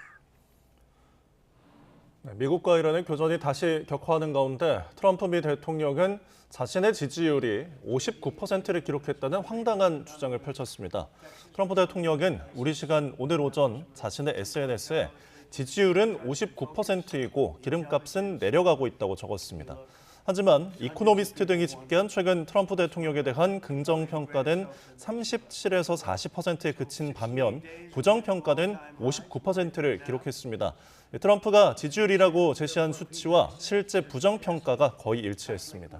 미국과 이란의 교전이 다시 격화하는 가운데 트럼프 미 대통령은 자신의 지지율이 59%를 기록했다는 황당한 주장을 펼쳤습니다. 트럼프 대통령은 우리 시간 오늘 오전 자신의 SNS에 지지율은 59%이고 기름값은 내려가고 있다고 적었습니다. 하지만 이코노미스트 등이 집계한 최근 트럼프 대통령에 대한 긍정평가는 37에서 40%에 그친 반면 부정평가는 59%를 기록했습니다. 트럼프가 지지율이라고 제시한 수치와 실제 부정평가가 거의 일치했습니다.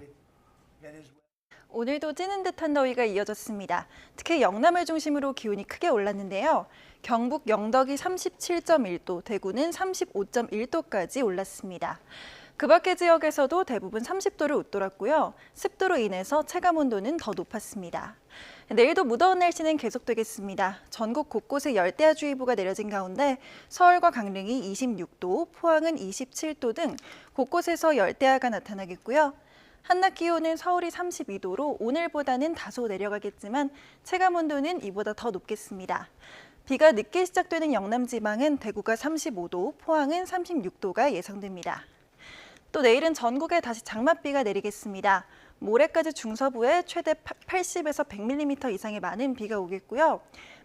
오늘도 찌는 듯한 더위가 이어졌습니다. 특히 영남을 중심으로 기온이 크게 올랐는데요. 경북 영덕이 37.1도, 대구는 35.1도까지 올랐습니다. 그 밖의 지역에서도 대부분 30도를 웃돌았고요. 습도로 인해서 체감온도는 더 높았습니다. 내일도 무더운 날씨는 계속되겠습니다. 전국 곳곳에 열대야주의보가 내려진 가운데 서울과 강릉이 26도, 포항은 27도 등 곳곳에서 열대야가 나타나겠고요. 한낮 기온은 서울이 32도로 오늘보다는 다소 내려가겠지만 체감온도는 이보다 더 높겠습니다. 비가 늦게 시작되는 영남 지방은 대구가 35도, 포항은 36도가 예상됩니다. 또 내일은 전국에 다시 장맛비가 내리겠습니다. 모레까지 중서부에 최대 80에서 100mm 이상의 많은 비가 오겠고요.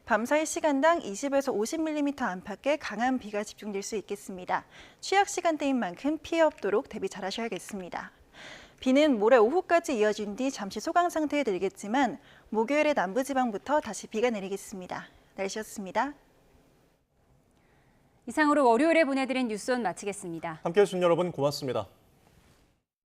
밤사이 시간당 20에서 50mm 안팎의 강한 비가 집중될 수 있겠습니다. 취약 시간대인 만큼 피해 없도록 대비 잘하셔야겠습니다. 비는 모레 오후까지 이어진 뒤 잠시 소강 상태에 들겠지만 목요일에 남부지방부터 다시 비가 내리겠습니다. 날씨였습니다. 이상으로 월요일에 보내드린 뉴스원 마치겠습니다. 함께해 주신 여러분 고맙습니다.